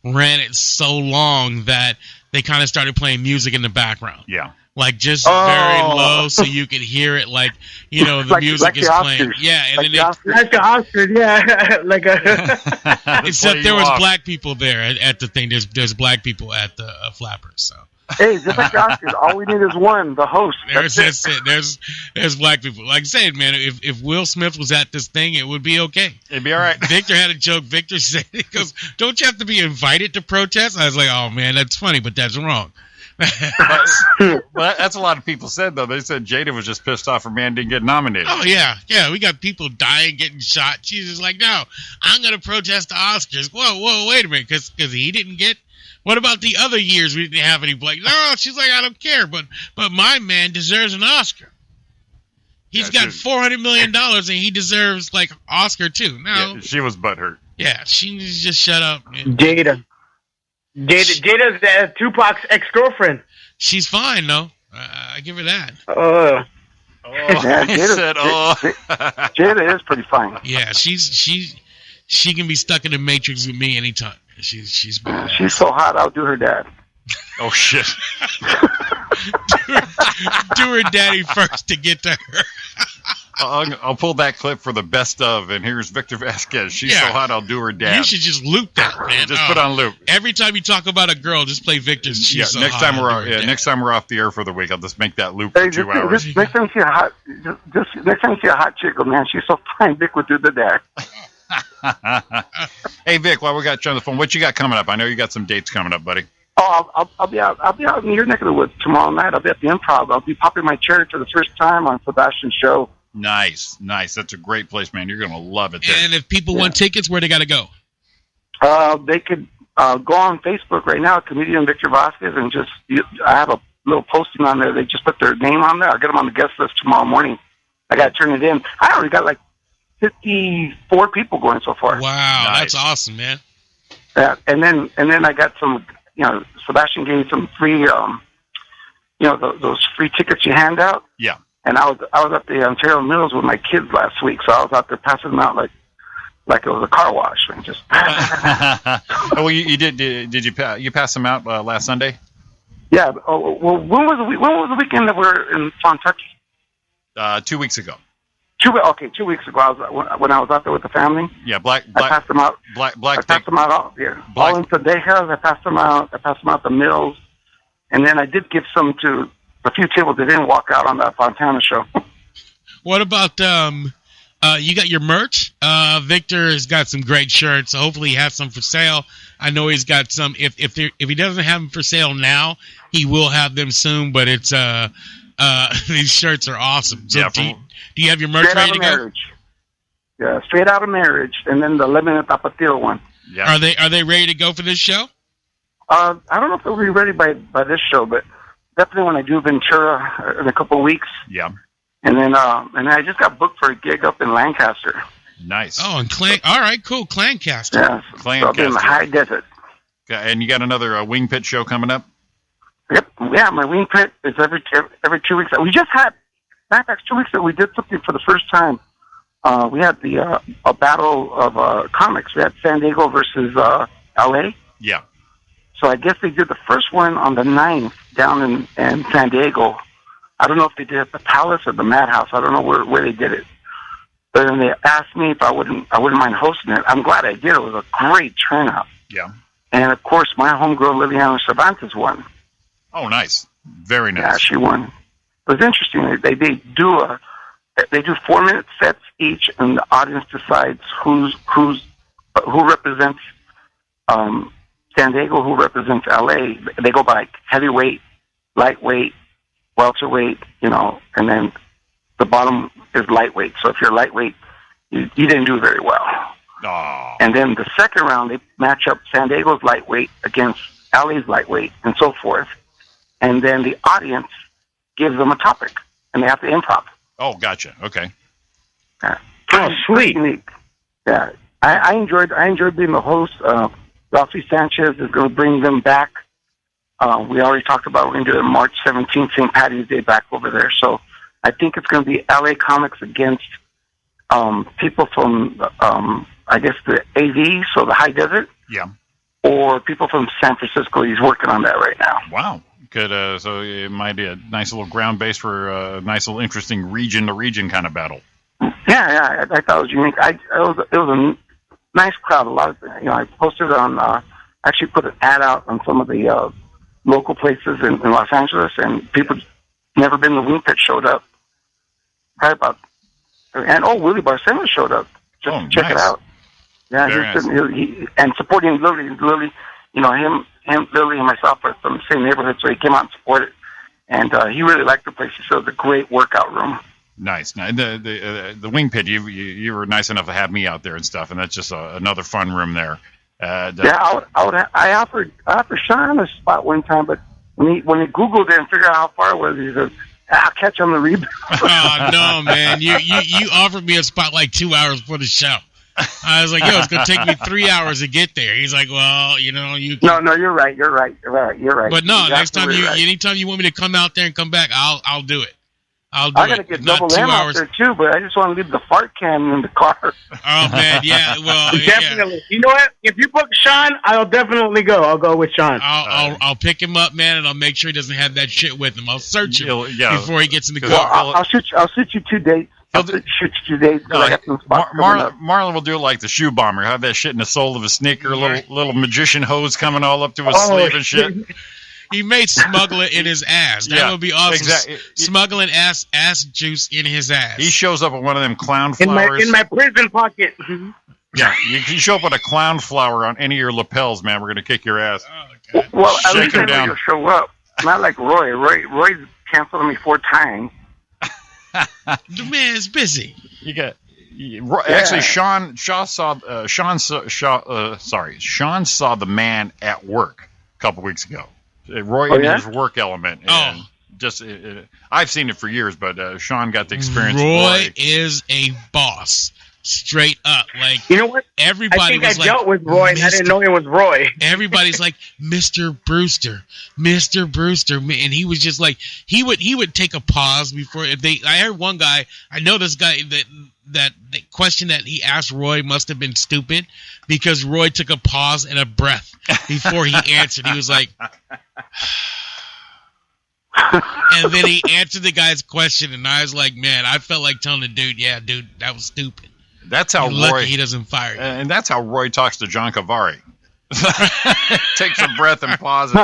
ran it so long that they kind of started playing music in the background. Yeah. Like just very low so you could hear it, like, you know, the music is playing. Yeah, and then like the Oscars, yeah. Like a except there was black people there at the thing. There's black people at the Flappers, so. Hey, just like the Oscars, all we need is one, the host. That's it. There's black people. Like I said, man, if Will Smith was at this thing, it would be okay. It'd be all right. Victor had a joke. Victor said, he goes, "Don't you have to be invited to protest?" I was like, "Oh man, that's funny, but that's wrong." But that's a lot of people said, though. They said Jada was just pissed off her man didn't get nominated. Oh yeah, we got people dying, getting shot. She's just like, "No, I'm gonna protest the Oscars." Whoa, wait a minute, because he didn't get. What about the other years we didn't have any black? No, she's like, I don't care, but my man deserves an Oscar. He's got $400 million and he deserves like Oscar too. No, Yeah, she was butthurt. Yeah, she needs to just shut up. Man. Jada's Tupac's ex-girlfriend. She's fine though. I give her that. Yeah, Jada is pretty fine. Yeah, she can be stuck in the Matrix with me anytime. She's bad. She's so hot, I'll do her dad. Oh shit! do her daddy first to get to her. I'll pull that clip for the best of, and here's Victor Vasquez. She's so hot, I'll do her dad. You should just loop that, man. Just put on loop. Every time you talk about a girl, just play Victor's. She's so next hot, time we're off the air for the week, I'll just make that loop for 2 hours. Next time you see a hot, next time you see a hot chick, man, she's so fine. Vic would do the dad. Hey Vic, while we got you on the phone, what you got coming up? I know you got some dates coming up, buddy. Oh, I'll be out in your neck of the woods tomorrow night. I'll be at the Improv. I'll be popping my cherry for the first time on Sebastian's show. Nice. That's a great place, man. You're gonna love it there. And if people want tickets, where they got to go? They could go on Facebook right now, comedian Victor Vasquez, and I have a little posting on there. They just put their name on there. I'll get them on the guest list tomorrow morning. I got to turn it in. I already got like 54 people going so far. Wow, That's awesome, man. Yeah, and then I got some. Sebastian gave some free, those free tickets you hand out. Yeah. And I was at the Ontario Mills with my kids last week, so I was out there passing them out like it was a car wash, and just. Oh, well, you did you pass them out last Sunday? Yeah. Oh, well, when was the weekend that we were in Fontana? 2 weeks ago. 2 weeks ago, when I was out there with the family. Yeah, I passed them out. Black. I passed them out all in Sendejas. I passed them out at the Mills, and then I did give some to a few tables that didn't walk out on that Fontana show. What about you got your merch? Victor has got some great shirts. So hopefully he has some for sale. I know he's got some. If he doesn't have them for sale now, he will have them soon. But it's these shirts are awesome. So do you have your merch ready to go? Yeah, Straight Out of Marriage, and then the Lemon Tapatio one. Yeah. Are they ready to go for this show? I don't know if they'll be ready by this show, but definitely when I do Ventura in a couple of weeks. Yeah. And then I just got booked for a gig up in Lancaster. Nice. Oh, and all right, cool, Clancaster. Yeah, so I'll be in the high desert. Okay, and you got another Wing Pit show coming up? Yep. Yeah, my Wing Pit is every 2 weeks. We just had, matter of fact, 2 weeks ago, we did something for the first time. We had a battle of comics. We had San Diego versus L.A. Yeah. So I guess they did the first one on the 9th down in San Diego. I don't know if they did it at the Palace or the Madhouse. I don't know where they did it. But then they asked me if I wouldn't mind hosting it. I'm glad I did. It was a great turnout. Yeah. And of course, my homegirl Liliana Cervantes won. Oh, nice. Very nice. Yeah, she won. It was interesting. They do 4-minute sets each, and the audience decides who represents San Diego, who represents LA. They go by like heavyweight, lightweight, welterweight, and then the bottom is lightweight. So if you're lightweight, you didn't do very well. Oh. And then the second round, they match up San Diego's lightweight against LA's lightweight and so forth. And then the audience gives them a topic, and they have to improv. Oh, gotcha. Okay. Sweet. Unique. Yeah, I enjoyed being the host. Ralphie Sanchez is going to bring them back. We already talked about we're going to do it March 17th, St. Patty's Day, back over there. So I think it's going to be LA comics against people from, I guess, the AV, so the high desert. Yeah. Or people from San Francisco. He's working on that right now. Wow. Good. So it might be a nice little ground base for a nice little interesting region-to-region kind of battle. Yeah, I thought it was unique. It was a nice crowd. A lot of, I posted on, actually put an ad out on some of the local places in Los Angeles, and people never been to the Wing Pit showed up. Probably about, and Willie Barcena showed up just to check it out. Yeah, he and supporting Lily, him, Lily, and myself are from the same neighborhood, so he came out and supported. And he really liked the place. He said it was a great workout room. Nice. Now, the Wing Pit, you were nice enough to have me out there and stuff, and that's just another fun room there. I offered Sean a spot one time, but when he Googled it and figured out how far it was, he said, "I'll catch on the rebound." Oh no, man! You offered me a spot like 2 hours before the show. I was like, "Yo, it's gonna take me 3 hours to get there." He's like, "Well, you can... No, you're right. But no, next time anytime you want me to come out there and come back, I'll do it. I gotta get double M out there too, but I just want to leave the fart can in the car. Oh man, yeah, well, definitely. Yeah. You know what? If you book Sean, I'll definitely go. I'll go with Sean. I'll pick him up, man, and I'll make sure he doesn't have that shit with him. I'll search him before he gets in the car. I'll shoot you 2 dates. Shoot you 2 dates. Marlon will do it like the shoe bomber. Have that shit in the sole of his sneaker, little magician hose coming all up to his sleeve and shit. He may smuggle it in his ass. That would be awesome. Exactly. Smuggling ass juice in his ass. He shows up with one of them clown flowers. In my prison pocket. Yeah, you show up with a clown flower on any of your lapels, man. We're going to kick your ass. Oh, well, at least you'll show up. Not like Roy. Roy canceled me 4 times. The man's busy. Actually, Sean saw the man at work a couple weeks ago. Roy and his work element. And I've seen it for years, but Sean got the experience. Roy is a boss. Straight up. Like, you know what? Everybody was like, dealt with Roy, and I didn't know it was Roy. Everybody's like, Mr. Brewster. And he was just like, he would take a pause before I heard one guy, I know this guy that the question that he asked Roy must have been stupid because Roy took a pause and a breath before he answered. He was like, and then he answered the guy's question, and I was like, man, I felt like telling the dude, that was stupid. That's how Roy, he doesn't fire you. And that's how Roy talks to John Cavari. Takes a breath and pauses.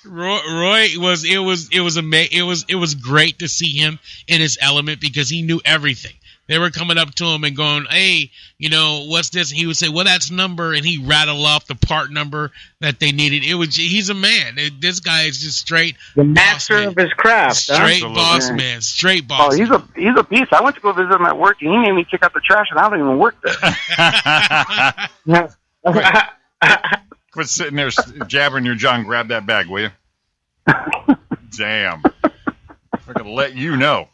Roy it was great to see him in his element because he knew everything. They were coming up to him and going, "Hey, what's this?" And he would say, "Well, that's number," and he rattle off the part number that they needed. He's a man. This guy is just straight the master of his craft. Straight boss man. Straight boss. Oh, he's a beast. I went to go visit him at work, and he made me kick out the trash, and I don't even work there. Quit sitting there jabbering your jaw and grab that bag, will you? Damn. We're gonna let you know what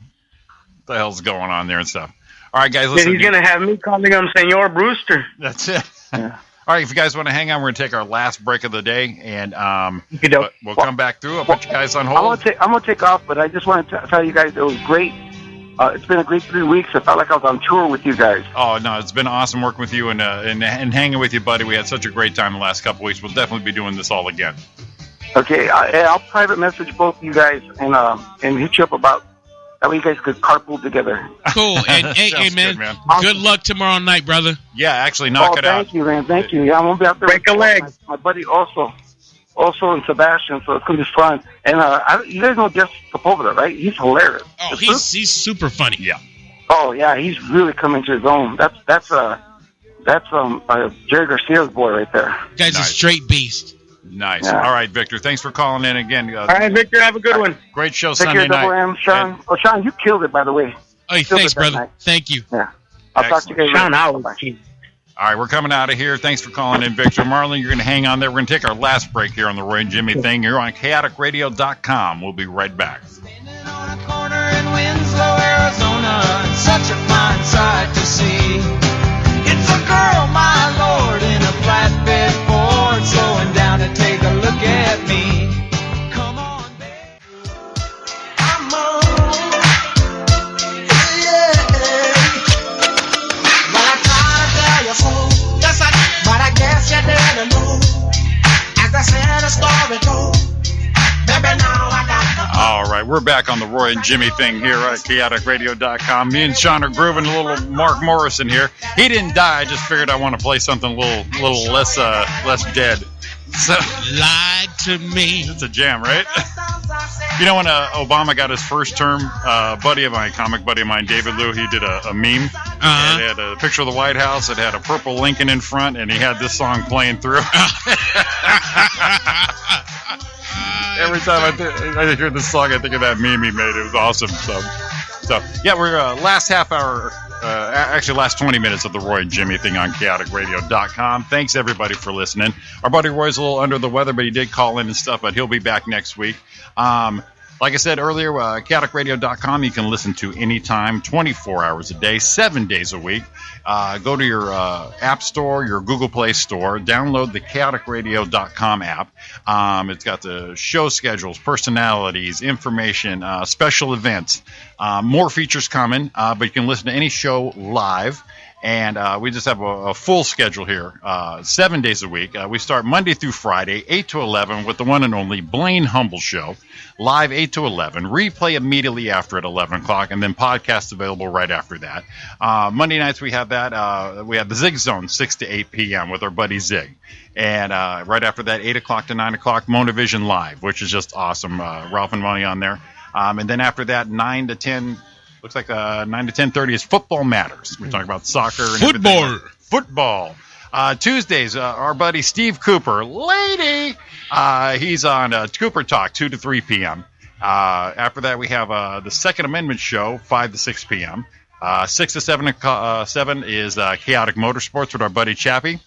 the hell's going on there and stuff. All right, guys, listen. He's going to have me calling him Senor Brewster. That's it. Yeah. All right, if you guys want to hang on, we're going to take our last break of the day, and we'll come back through. I'll put you guys on hold. I'm going to take off, but I just wanted to tell you guys it was great. It's been a great 3 weeks. I felt like I was on tour with you guys. Oh, no, it's been awesome working with you and hanging with you, buddy. We had such a great time the last couple weeks. We'll definitely be doing this all again. Okay, I'll private message both of you guys and hit you up about that way you guys could carpool together. Cool. And hey, man, good luck tomorrow night, brother. Yeah, actually, knock it out. Thank you, man. Thank you. Yeah, I'm going to be out there. Break a leg. My buddy also in Sebastian, so it's going to be fun. And you guys know Jeff Sepulveda, right? He's hilarious. Oh, he's super funny. Yeah. Oh, yeah, he's really coming to his own. That's Jerry Garcia's boy right there. Guy's a straight beast. Nice. Yeah. All right, Victor. Thanks for calling in again. All right, Victor. Have a good one. Great show Take Sunday care, night. Sean. Sean, you killed it, by the way. Hey, thanks, brother. Thank you. Yeah. I'll talk to you guys Sean, later. I'll All right, we're coming out of here. Thanks for calling in, Victor. Marlon, you're going to hang on there. We're going to take our last break here on the Roy and Jimmy thing. You're on chaoticradio.com. We'll be right back. On a corner in Winslow, Arizona, such a fine sight to see. It's a girl, my lord, in a flatbed Ford, slowing down to take a look at me. Come on, babe. I'm on. Yeah. But I tried to tell you so. Yes, I did. But I guess you didn't know. As I said, a story told. Baby, now I got all right, we're back on the Roy and Jimmy thing here at chaoticradio.com. Me and Sean are grooving a little Mark Morrison here. He didn't die. I just figured I want to play something a little less dead. So lied to me. It's a jam, right? You know, when Obama got his first term, comic buddy of mine, David Liu, he did a meme. And it had a picture of the White House. It had a purple Lincoln in front, and he had this song playing through. Every time I hear this song, I think of that meme he made. It was awesome. So yeah, we're last half hour, actually last 20 minutes of the Roy and Jimmy thing on chaoticradio.com. Thanks, everybody, for listening. Our buddy Roy's a little under the weather, but he did call in and stuff, but he'll be back next week. Like I said earlier, chaoticradio.com, you can listen to anytime, 24 hours a day, 7 days a week. Go to your App Store, your Google Play Store, download the chaoticradio.com app. It's got the show schedules, personalities, information, special events, more features coming, but you can listen to any show live. And we just have a full schedule here, 7 days a week. We start Monday through Friday, 8 to 11, with the one and only Blaine Humble Show. Live 8 to 11, replay immediately after at 11 o'clock, and then podcast available right after that. Monday nights we have that. We have the Zig Zone, 6 to 8 p.m. with our buddy Zig. And right after that, 8 o'clock to 9 o'clock, Monavision Live, which is just awesome. Ralph and Money on there. And then after that, 9 to 10... Looks like 9 to 10:30 is Football Matters. We're talking about soccer and football. Tuesdays, our buddy Steve Cooper, he's on Cooper Talk, 2 to 3 p.m. After that, we have the Second Amendment Show, 5 to 6 p.m. 6 to 7 is Chaotic Motorsports with our buddy Chappie.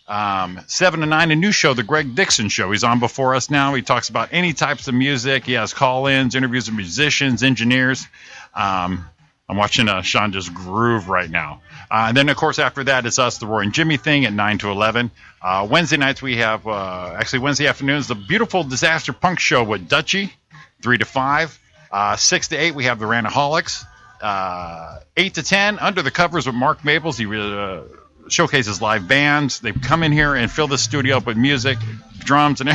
7 to 9, a new show, the Greg Dixon Show. He's on before us now. He talks about any types of music. He has call-ins, interviews with musicians, engineers. I'm watching Sean just groove right now. And then, of course, after that, it's us, the Roy and Jimmy thing at 9 to 11. Wednesday nights, we have, Wednesday afternoons, the Beautiful Disaster Punk Show with Dutchie, 3 to 5. 6 to 8, we have the Ranaholics. 8 to 10, Under the Covers with Mark Maples. He showcases live bands. They come in here and fill the studio up with music, drums, and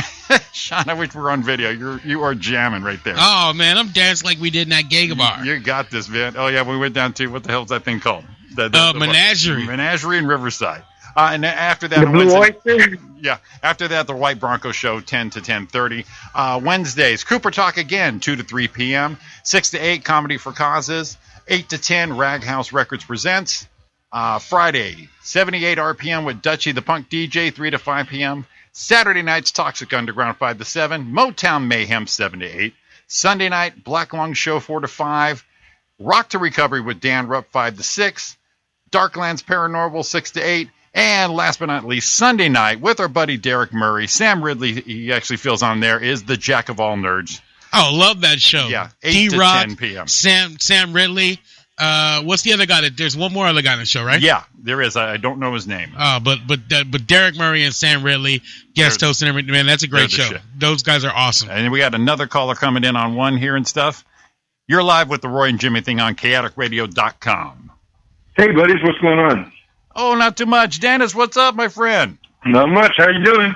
Sean, I wish we were on video. You are jamming right there. Oh, man, I'm dancing like we did in that Gay Bar. You got this, man. Oh, yeah, we went down to, what the hell is that thing called? The Menagerie. Menagerie in Riverside. And then after that, the Blue Oyster? Yeah, after that, the White Bronco Show, 10 to 10:30. Wednesdays, Cooper Talk again, 2 to 3 p.m. 6 to 8, Comedy for Causes. 8 to 10, Rag House Records presents. Friday, 78 RPM with Dutchie the Punk DJ, 3 to 5 p.m. Saturday nights, Toxic Underground, 5 to 7. Motown Mayhem, 7 to 8. Sunday night, Black Lung Show, 4 to 5. Rock to Recovery with Dan Rupp, 5 to 6. Darklands Paranormal, 6 to 8. And last but not least, Sunday night with our buddy Derek Murray. Sam Ridley, he actually feels on there, is the Jack of All Nerds. Oh, love that show. Yeah, 8 D-Rock, to 10 p.m. Sam Ridley. What's the other guy? There's one more other guy on the show, right? Yeah, there is. I don't know his name. But Derek Murray and Sam Ridley, guest host and everything. Man, that's a great show. Shit. Those guys are awesome. And we got another caller coming in on one here and stuff. You're live with the Roy and Jimmy thing on chaoticradio.com. Hey, buddies, what's going on? Oh, not too much. Dennis, what's up, my friend? Not much. How you doing?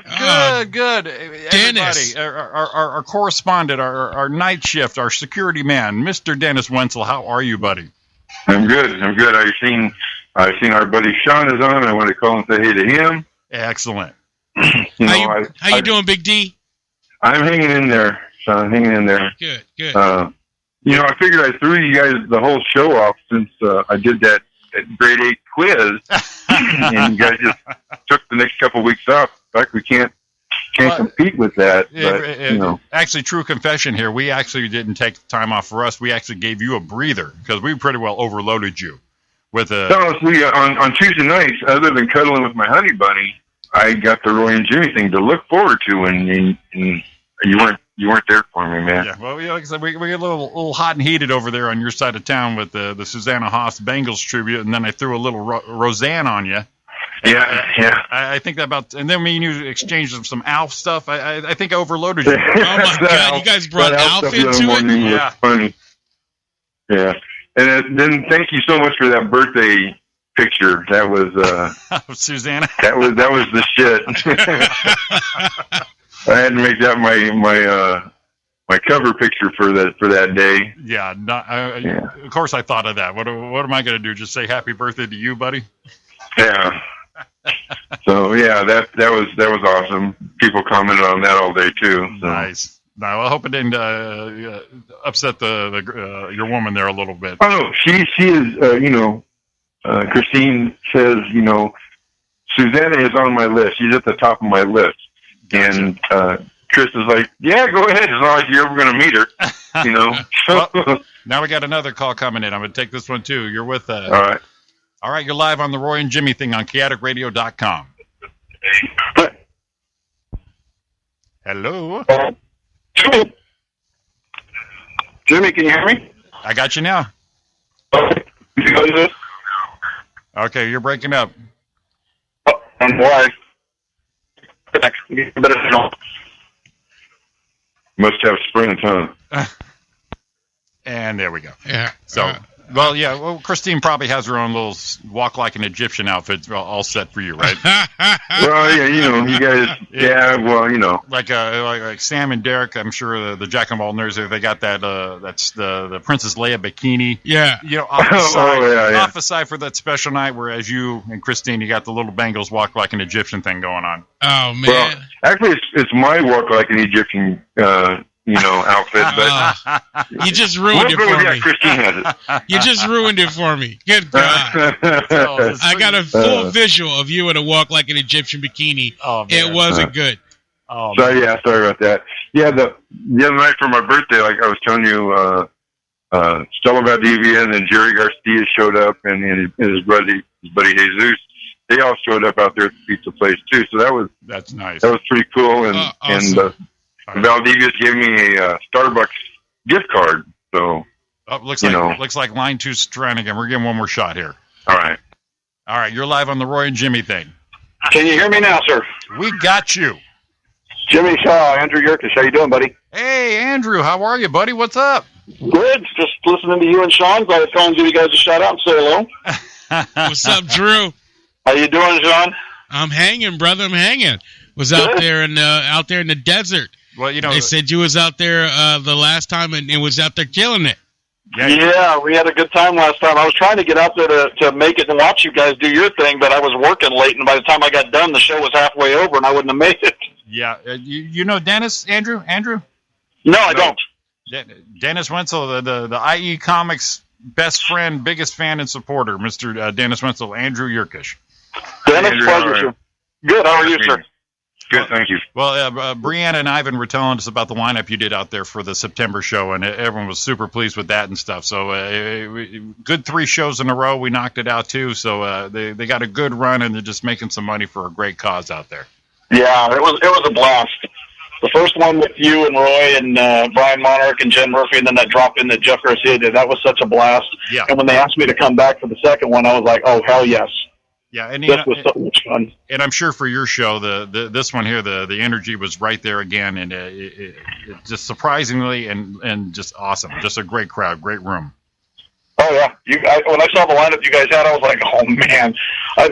Good. Dennis. Everybody, our correspondent, our night shift, our security man, Mr. Dennis Wenzel. How are you, buddy? I'm good. I've seen our buddy Sean is on. I want to call and say hey to him. Excellent. How you doing, Big D? I'm hanging in there, Sean. Hanging in there. Good. I figured I threw you guys the whole show off since I did that grade 8 quiz, and you guys just took the next couple of weeks off. In fact, we can't compete with that. But, Actually, true confession here. We actually didn't take time off for us. We actually gave you a breather because we pretty well overloaded you With a No, see, on Tuesday nights, other than cuddling with my honey bunny, I got the Roy and Jimmy thing to look forward to, and you weren't there for me, man. Yeah, well, like I said, we get a little hot and heated over there on your side of town with the Susanna Haas Bengals tribute, and then I threw a little Roseanne on you. Yeah. I think that about, and then me and you exchanged some Alf stuff. I think I overloaded you. Oh my God! You guys brought Alf into it. Yeah, funny. Yeah, and then thank you so much for that birthday picture. That was Susanna. That was the shit. I had to make that my cover picture for that day. Yeah, of course I thought of that. What am I going to do? Just say happy birthday to you, buddy? Yeah. So yeah, that was awesome. People commented on that all day too. So. Nice. Now I hope it didn't upset the your woman there a little bit. Oh no, she is. Christine says, Susanna is on my list. She's at the top of my list. Gotcha. And Chris is like, yeah, go ahead, as long as you're ever going to meet her. Well, now we got another call coming in. I'm going to take this one too. You're with All right. All right, you're live on the Roy and Jimmy thing on chaoticradio.com. Hello? Jimmy, can you hear me? I got you now. Okay. Okay, you're breaking up. Oh, I'm live. Must have Sprint, huh? And there we go. Yeah. So... Well, Christine probably has her own little walk like an Egyptian outfit all set for you, right? Well, yeah, you guys, yeah, well, like Sam and Derek, I'm sure the Jack and Walters, they got that's the Princess Leia bikini. Yeah. Off the side for that special night, whereas you and Christine, you got the little Bengals walk like an Egyptian thing going on. Oh, man. Well, actually, it's my walk like an Egyptian, outfit, but you just ruined it for me. Christine has it. You just ruined it for me. Good God. I got a full visual of you in a walk like an Egyptian bikini. Oh, it wasn't good. Oh, sorry about that. Yeah, the other night for my birthday, like I was telling you, Stella Valdivia and then Jerry Garcia showed up, and his buddy Jesus. They all showed up out there at the pizza place too. So that's nice. That was pretty cool, and awesome. And Valdivia's gave me a Starbucks gift card. So looks like line 2's trying again. We're getting one more shot here. All right. You're live on the Roy and Jimmy thing. Can you hear me now, sir? We got you. Jimmy Shaw, Andrew Yerkes. How you doing, buddy? Hey, Andrew. How are you, buddy? What's up? Good. Just listening to you and Sean. Glad to call and give you guys a shout out and say hello. What's up, Drew? How you doing, Sean? I'm hanging, brother. I'm hanging. Was out there in the desert. Well, they said you was out there the last time and was out there killing it. Yeah, we had a good time last time. I was trying to get out there to make it and watch you guys do your thing, but I was working late, and by the time I got done, the show was halfway over, and I wouldn't have made it. Yeah, you know Dennis, Andrew? No, I don't. Dennis Wenzel, the IE Comics best friend, biggest fan and supporter, Mr. Dennis Wenzel, Andrew Yerkes. Dennis, pleasure, sir. Good, how are you, sir? Good, thank you. Well, Brianna and Ivan were telling us about the lineup you did out there for the September show, and everyone was super pleased with that and stuff. So, good 3 shows in a row. We knocked it out, too. So, they got a good run, and they're just making some money for a great cause out there. Yeah, it was a blast. The first one with you and Roy and Brian Monarch and Jen Murphy, and then that drop in that Jeff Garcia did, that was such a blast. Yeah. And when they asked me to come back for the second one, I was like, oh, hell yes. Yeah, and this was so much fun. And I'm sure for your show, this one here, the energy was right there again, and it just surprisingly and just awesome, just a great crowd, great room. Oh yeah, when I saw the lineup you guys had, I was like, oh man, I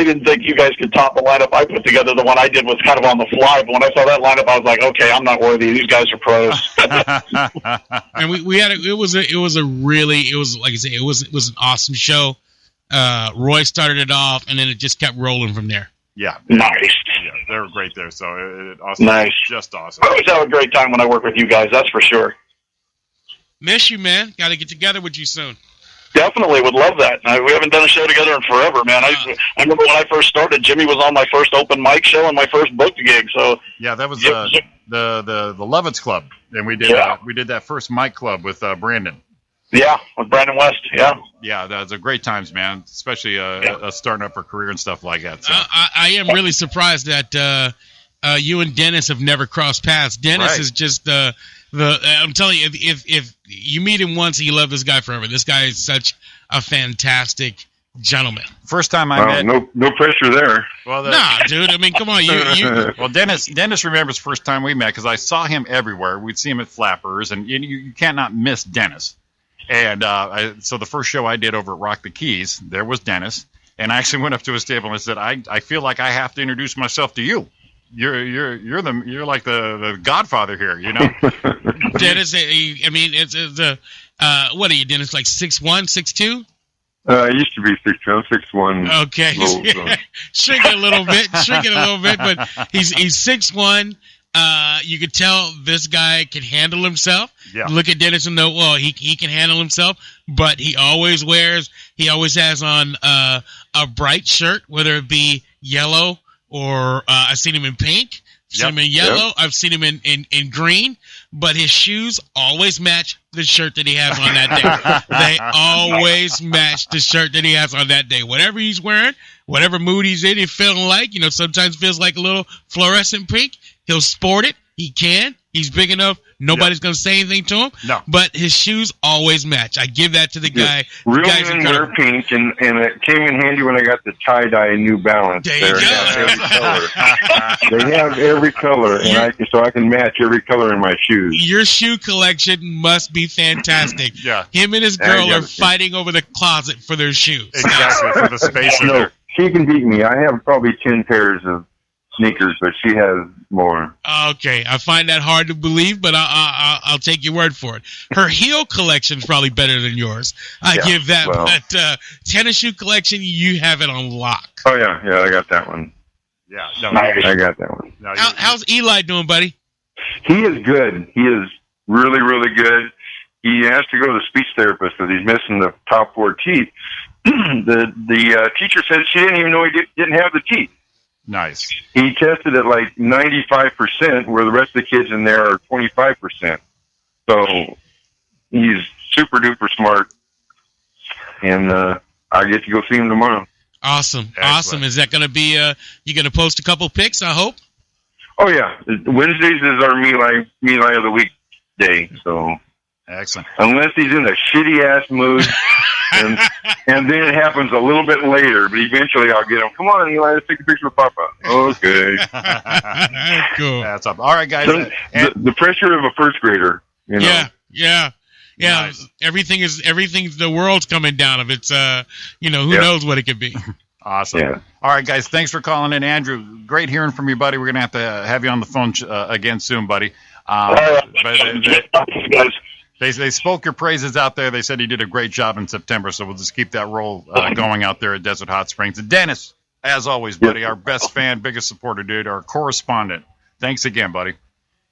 didn't think you guys could top the lineup I put together. The one I did was kind of on the fly, but when I saw that lineup, I was like, okay, I'm not worthy. These guys are pros. And we had it was like I say, it was an awesome show. Roy started it off, and then it just kept rolling from there. Yeah. Nice. Yeah, they were great there. So it awesome. Nice. Just awesome. I always have a great time when I work with you guys. That's for sure. Miss you, man. Got to get together with you soon. Definitely would love that. We haven't done a show together in forever, man. I remember when I first started, Jimmy was on my first open mic show and my first booked gig. So yeah, that was the Lovitz Club, and we did that first mic club with Brandon. Yeah, with Brandon West. Yeah. Yeah, that's a great times, man. Especially starting up her career and stuff like that. So. I am really surprised that you and Dennis have never crossed paths. Dennis is just I'm telling you, if you meet him once, you love this guy forever. This guy is such a fantastic gentleman. First time I met. No pressure there. Well, nah, dude. I mean, come on. You. Well, Dennis remembers first time we met because I saw him everywhere. We'd see him at Flappers, and you cannot miss Dennis. And so the first show I did over at Rock the Keys, there was Dennis, and I actually went up to his table and I said, I feel like I have to introduce myself to you. You're like the Godfather here, you know. Dennis, I mean, it's what are you, Dennis? Like 6'1", 6'2"? I used to be 6'1", 6'1". Okay, shrinking a little bit, but he's 6'1". You could tell this guy can handle himself. Yeah. Look at Dennis and know, well, he can handle himself, but he always has on a bright shirt, whether it be yellow or I've seen him in pink, seen him in yellow, I've seen him in green, but his shoes always match the shirt that he has on that day. They always match the shirt that he has on that day. Whatever he's wearing, whatever mood he's in, he's feeling like, sometimes feels like a little fluorescent pink. He'll sport it. He can. He's big enough. Nobody's going to say anything to him. No. But his shoes always match. I give that to the guy. Real men wear pink, and it came in handy when I got the tie-dye New Balance. There you go. They have every color, and so I can match every color in my shoes. Your shoe collection must be fantastic. Yeah. Him and his girl are fighting over the closet for their shoes. Exactly, for the space in there. She can beat me. I have probably 10 pairs of sneakers, but she has more. Okay, I find that hard to believe, but I'll take your word for it. Her heel collection is probably better than yours. I give that. Well, but tennis shoe collection, you have it on lock. Oh yeah, I got that one. Yeah, no, I got that one. No, how's Eli doing, buddy? He is good. He is really, really good. He has to go to the speech therapist because he's missing the top 4 teeth. The teacher said she didn't even know he didn't have the teeth. Nice. He tested at like 95%, where the rest of the kids in there are 25%. So he's super duper smart, and I get to go see him tomorrow. Awesome. Excellent. Awesome. Is that going to be? You going to post a couple pics? I hope. Oh yeah, Wednesdays is our Melee of the Week day. So excellent. Unless he's in a shitty ass mood. And then it happens a little bit later, but eventually I'll get him. Come on, Eli, let's take a picture with Papa. Okay. Cool. That's up. All right, guys. So, the pressure of a first grader. Yeah. Nice. Everything's the world's coming down of it. Who knows what it could be. Awesome. Yeah. All right, guys. Thanks for calling in, Andrew. Great hearing from you, buddy. We're gonna have to have you on the phone again soon, buddy. They spoke your praises out there. They said you did a great job in September, so we'll just keep that roll going out there at Desert Hot Springs. And Dennis, as always, buddy, our best fan, biggest supporter, dude, our correspondent. Thanks again, buddy.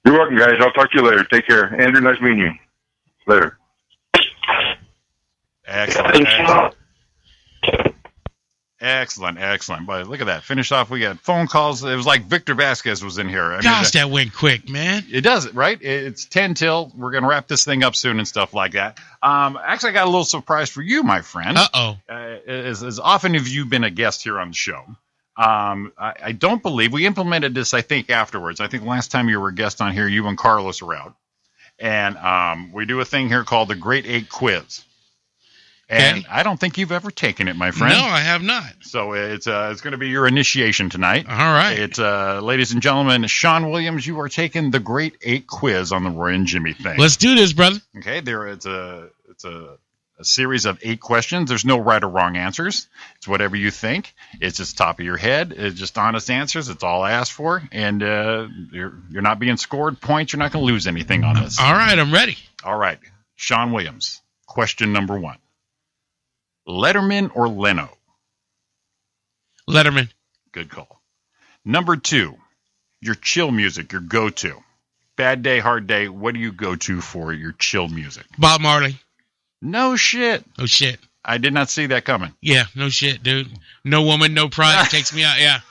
You're welcome, guys. I'll talk to you later. Take care. Andrew, nice meeting you. Later. Excellent. But look at that. Finished off. We got phone calls. It was like Victor Vasquez was in here. Gosh, that went quick, man. It does, right? It's 10 till. We're going to wrap this thing up soon and stuff like that. Actually, I got a little surprise for you, my friend. Uh-oh. As often have you been a guest here on the show, I don't believe we implemented this, I think, afterwards. I think last time you were a guest on here, you and Carlos were out. And we do a thing here called the Great 8 Quiz. And okay. I don't think you've ever taken it, my friend. No, I have not. So it's going to be your initiation tonight. All right. It's ladies and gentlemen, Sean Williams, you are taking the Great 8 Quiz on the Roy and Jimmy thing. Let's do this, brother. Okay, it's a series of 8 questions. There's no right or wrong answers. It's whatever you think. It's just top of your head. It's just honest answers. It's all I asked for, and you're not being scored points. You're not going to lose anything on this. All right, I'm ready. All right, Sean Williams. Question number 1. Letterman or Leno? Letterman. Good call. Number 2, your chill music, your go-to. Bad day, hard day, what do you go to for your chill music? Bob Marley. No shit. No shit. I did not see that coming. Yeah, no shit, dude. No woman, no cry takes me out. Yeah,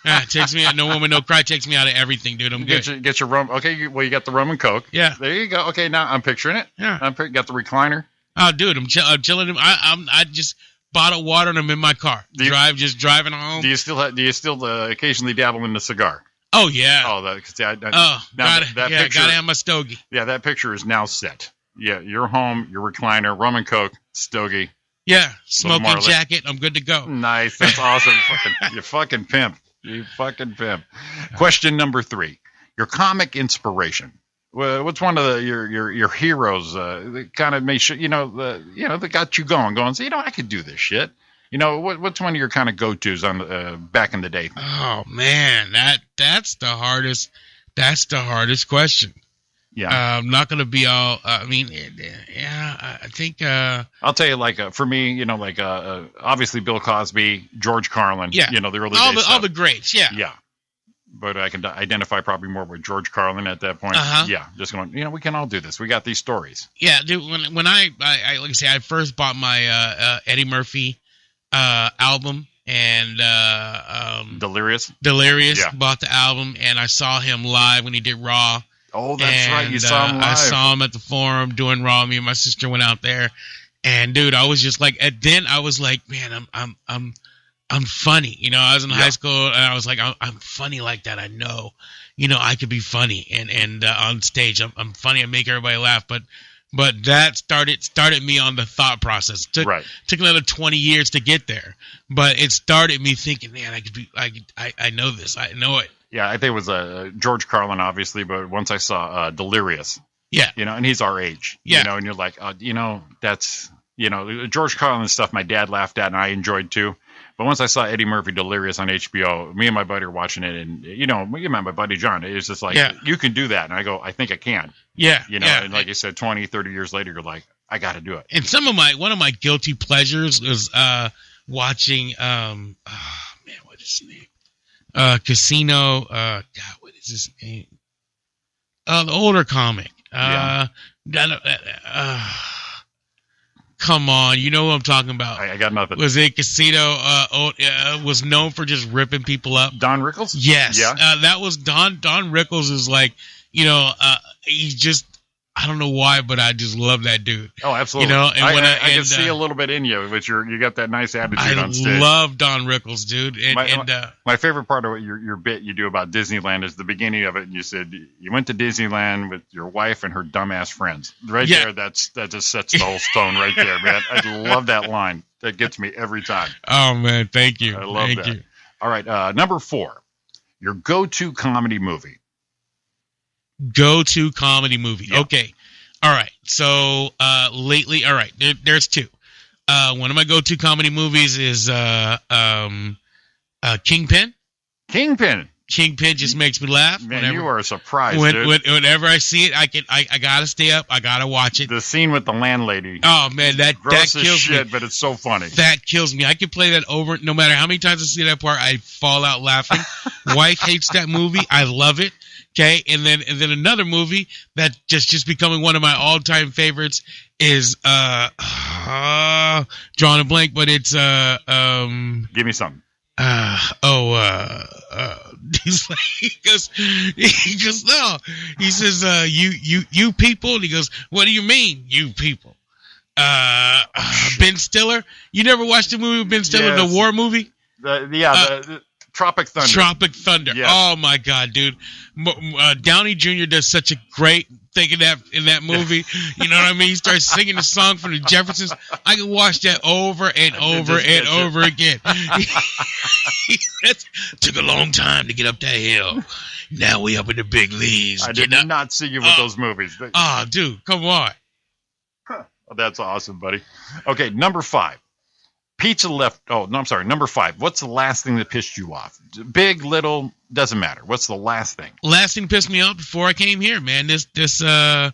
it takes me out. No woman, no cry takes me out of everything, dude. I'm good. Get your rum. Okay, you got the rum and Coke. Yeah. There you go. Okay, now I'm picturing it. Yeah. Got the recliner. Oh, dude, I'm chilling. I just bottled water and I'm in my car. Driving home. Do you still occasionally dabble in the cigar? Oh yeah. Gotta have my stogie. Yeah, that picture is now set. Yeah, you're home, your recliner, rum and coke, stogie. Yeah, smoking jacket. I'm good to go. Nice, that's awesome. You fucking pimp. Question number 3: your comic inspiration. What's one of your heroes that kind of made sure that got you going? So I could do this shit. What's one of your kind of go-tos on back in the day? Oh man, that's the hardest. That's the hardest question. Yeah, I'm not gonna be all. I think. I'll tell you, for me, obviously Bill Cosby, George Carlin. Yeah, the early all the greats. Yeah, yeah. But I can identify probably more with George Carlin at that point. Uh-huh. Yeah, just going. We can all do this. We got these stories. Yeah, dude. When I like I say, I first bought my Eddie Murphy album and Delirious. Yeah. Bought the album and I saw him live when he did Raw. Oh, that's right. You saw him live. I saw him at the Forum doing Raw. Me and my sister went out there, and dude, I was just like, and then I was like, man, I'm funny. I was in high school, and I was like, I'm funny like that. I know, I could be funny, and on stage, I'm funny. I make everybody laugh, but that started me on the thought process. Took another 20 years to get there, but it started me thinking, man, I know this. I know it. Yeah, I think it was George Carlin, obviously, but once I saw Delirious, and he's our age, and you're like, that's, George Carlin stuff my dad laughed at and I enjoyed too. But once I saw Eddie Murphy Delirious on HBO, me and my buddy are watching it, and me and my buddy John, it's just like, you can do that, and I go, I think I can. Yeah, and like you said, 20, 30 years later, you're like, I got to do it. And one of my guilty pleasures was watching, what is his name? Casino. God, what is his name? The older comic. Come on, you know what I'm talking about. I got nothing. Was it Casino? Was known for just ripping people up. Don Rickles? Yes. Yeah. That was Don. Don Rickles is like, he's just, I don't know why, but I just love that dude. Oh, absolutely. And I can see a little bit in you, but you got that nice attitude on stage. I love Don Rickles, dude. My favorite part of your bit you do about Disneyland is the beginning of it, and you said you went to Disneyland with your wife and her dumbass friends. Right there, that just sets the whole stone right there, man. I love that line. That gets me every time. Oh man, thank you. I love that. All right, number 4, your go-to comedy movie. Go-to comedy movie. Yep. Okay. All right. So lately, all right, there's 2. One of my go-to comedy movies is Kingpin. Kingpin just makes me laugh. Man, you are surprised, dude. Whenever I see it, I gotta stay up. I gotta watch it. The scene with the landlady. Oh man, that kills shit, me. But it's so funny. That kills me. I can play that over. No matter how many times I see that part, I fall out laughing. Wife hates that movie. I love it. Okay, and then another movie that just becoming one of my all-time favorites is drawing a blank, but it's give me something. He's like, he goes no. He says you people, and he goes, what do you mean, you people? Ben Stiller. You never watched the movie with Ben Stiller, the war movie? The Tropic Thunder. Tropic Thunder. Yes. Oh my God, dude! Downey Jr. does such a great thing in that movie. You know what I mean? He starts singing the song from the Jeffersons. I can watch that over and over and over again. Took a long time to get up that hill. Now we up in the big leagues. I did not see you with those movies. Oh, dude, come on. That's awesome, buddy. Okay, number 5. Pizza left. Oh, no, I'm sorry. Number 5. What's the last thing that pissed you off? Big, little, doesn't matter. What's the last thing? Last thing pissed me off before I came here, man. This bitch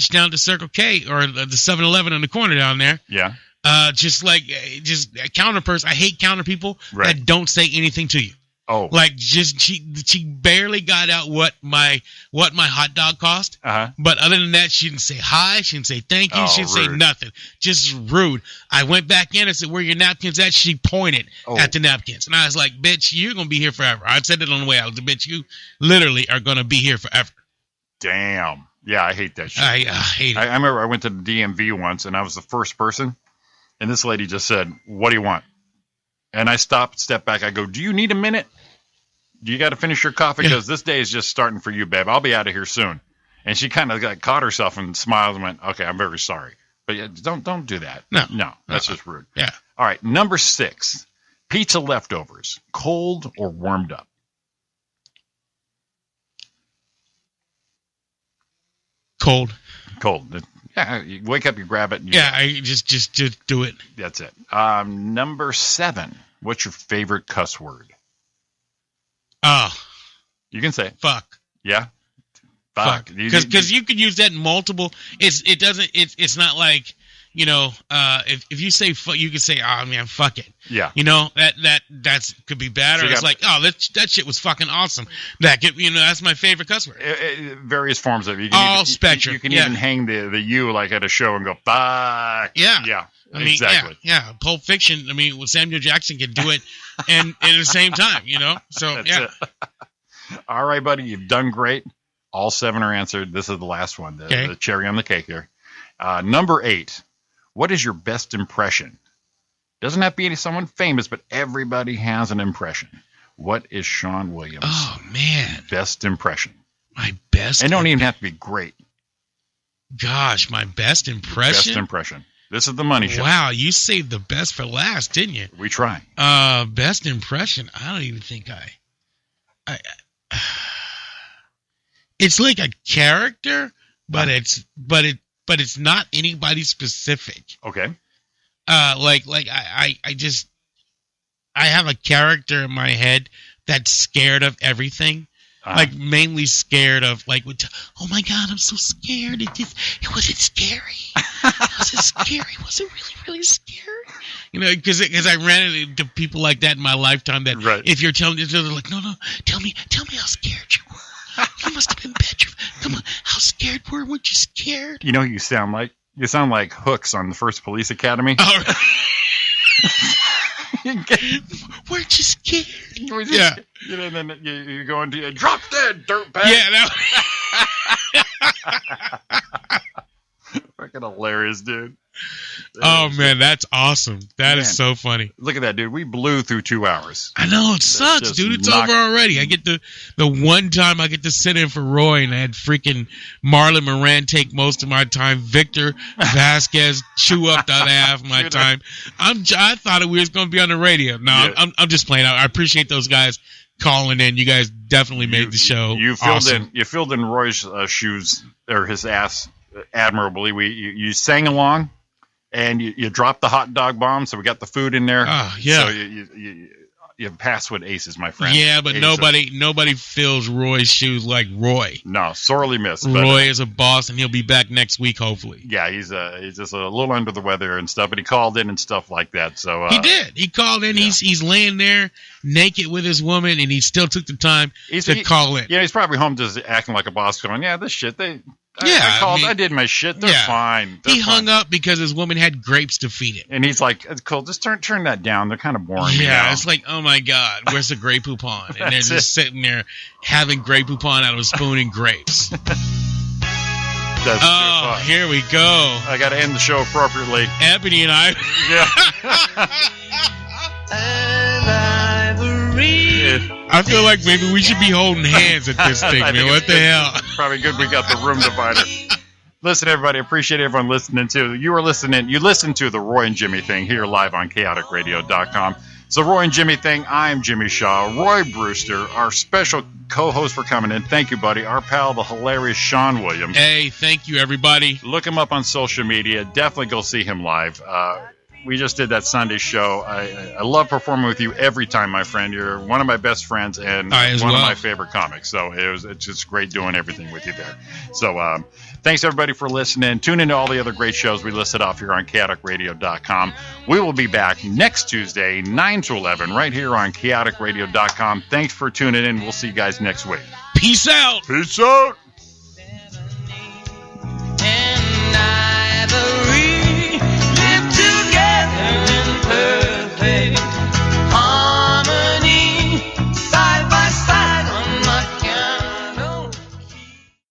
down to Circle K or the 7-Eleven on the corner down there. Yeah. Just a counter person. I hate counter people that don't say anything to you. Oh. Like she barely got out what my hot dog cost. Uh-huh. But other than that, she didn't say hi. She didn't say thank you. She didn't say nothing. Just rude. I went back in and said, where are your napkins at? She pointed at the napkins. And I was like, bitch, you're going to be here forever. I said it on the way out. Bitch, you literally are going to be here forever. Damn. Yeah, I hate that shit. I hate it. I remember I went to the DMV once, and I was the first person, and this lady just said, "What do you want?" And I stepped back. I go, "Do you need a minute? Do you got to finish your coffee? Because this day is just starting for you, babe. I'll be out of here soon." And she kind of caught herself and smiled and went, "Okay, I'm very sorry. But yeah, don't do that. No, that's just rude." Yeah. All right, number 6, pizza leftovers, cold or warmed up? Cold. Yeah, you wake up, you grab it. And I just do it. That's it. Number 7, what's your favorite cuss word? You can say it. Fuck. Yeah. Fuck. Because you could use that in multiple. It's not like, if you say fuck, you could say, "Oh man, fuck it." Yeah. That's could be bad, or So it's like, "Oh, that shit was fucking awesome." That could, that's my favorite cuss word. Various forms of it. You All can spectrum. You can even hang the U like at a show and go, "Fuck." Yeah. I mean, exactly. Yeah. Pulp Fiction. I mean, Samuel Jackson can do it, and at the same time, So That's it. All right, buddy, you've done great. All 7 are answered. This is the last one, the cherry on the cake here. Number 8, what is your best impression? Doesn't have to be someone famous, but everybody has an impression. What is Sean Williams' best impression? My best. And don't even have to be great. Gosh, my best impression? Best impression. This is the money show. Wow, you saved the best for last, didn't you? We try. Best impression. I don't even think I it's like a character, but it's not anybody specific. Okay. I have a character in my head that's scared of everything. Like mainly scared of oh my God, I'm so scared. It wasn't scary. It wasn't scary. Was it really, really scary? Because I ran into people like that in my lifetime that if you're telling them, they're like, no, tell me how scared you were. You must have been petrified. Come on, how scared weren't you scared? You know who you sound like? You sound like Hooks on the first Police Academy. Oh, weren't you scared? Yeah. Then you go into drop dead, dirtbag. Yeah. Fucking hilarious, dude. Oh man, that's awesome. That is so funny. Look at that, dude. We blew through 2 hours. I know, it sucks, dude. It's over already. I get the one time I get to sit in for Roy, and I had freaking Marlon Moran take most of my time. Victor Vasquez chew up the other half of my time. I thought we was going to be on the radio. No, I'm just playing. I appreciate those guys calling in. You guys definitely made the show. You filled in Roy's shoes or his ass admirably. You sang along. And you dropped the hot dog bomb, so we got the food in there. Oh, yeah. So you passed with aces, my friend. Yeah, but nobody fills Roy's shoes like Roy. No, sorely missed. Roy is a boss, and he'll be back next week, hopefully. Yeah, he's just a little under the weather and stuff, but he called in and stuff like that. So he did. He called in. Yeah. He's laying there naked with his woman, and he still took the time to call in. Yeah, he's probably home just acting like a boss, going, "Yeah, this shit I did my shit. They're fine." He hung up because his woman had grapes to feed him. And he's like, "It's cool. Just turn that down. They're kind of boring." Yeah, it's like, oh my God, where's the Grey Poupon? And they're just sitting there having Grey Poupon out of a spoon and grapes. Here we go. I got to end the show appropriately. Ebony and I. I feel like maybe we should be holding hands at this thing, man. What the hell? Probably good we got the room divider. Listen, everybody, appreciate everyone listening to. You listened to the Roy and Jimmy thing here live on chaoticradio.com. It's the Roy and Jimmy thing. I'm Jimmy Shaw. Roy Brewster, our special co-host for coming in. Thank you, buddy. Our pal, the hilarious Sean Williams. Hey, thank you, everybody. Look him up on social media. Definitely go see him live. We just did that Sunday show. I love performing with you every time, my friend. You're one of my best friends and one of my favorite comics. So it's just great doing everything with you there. So thanks, everybody, for listening. Tune into all the other great shows we listed off here on chaoticradio.com. We will be back next Tuesday, 9 to 11, right here on chaoticradio.com. Thanks for tuning in. We'll see you guys next week. Peace out. Peace out.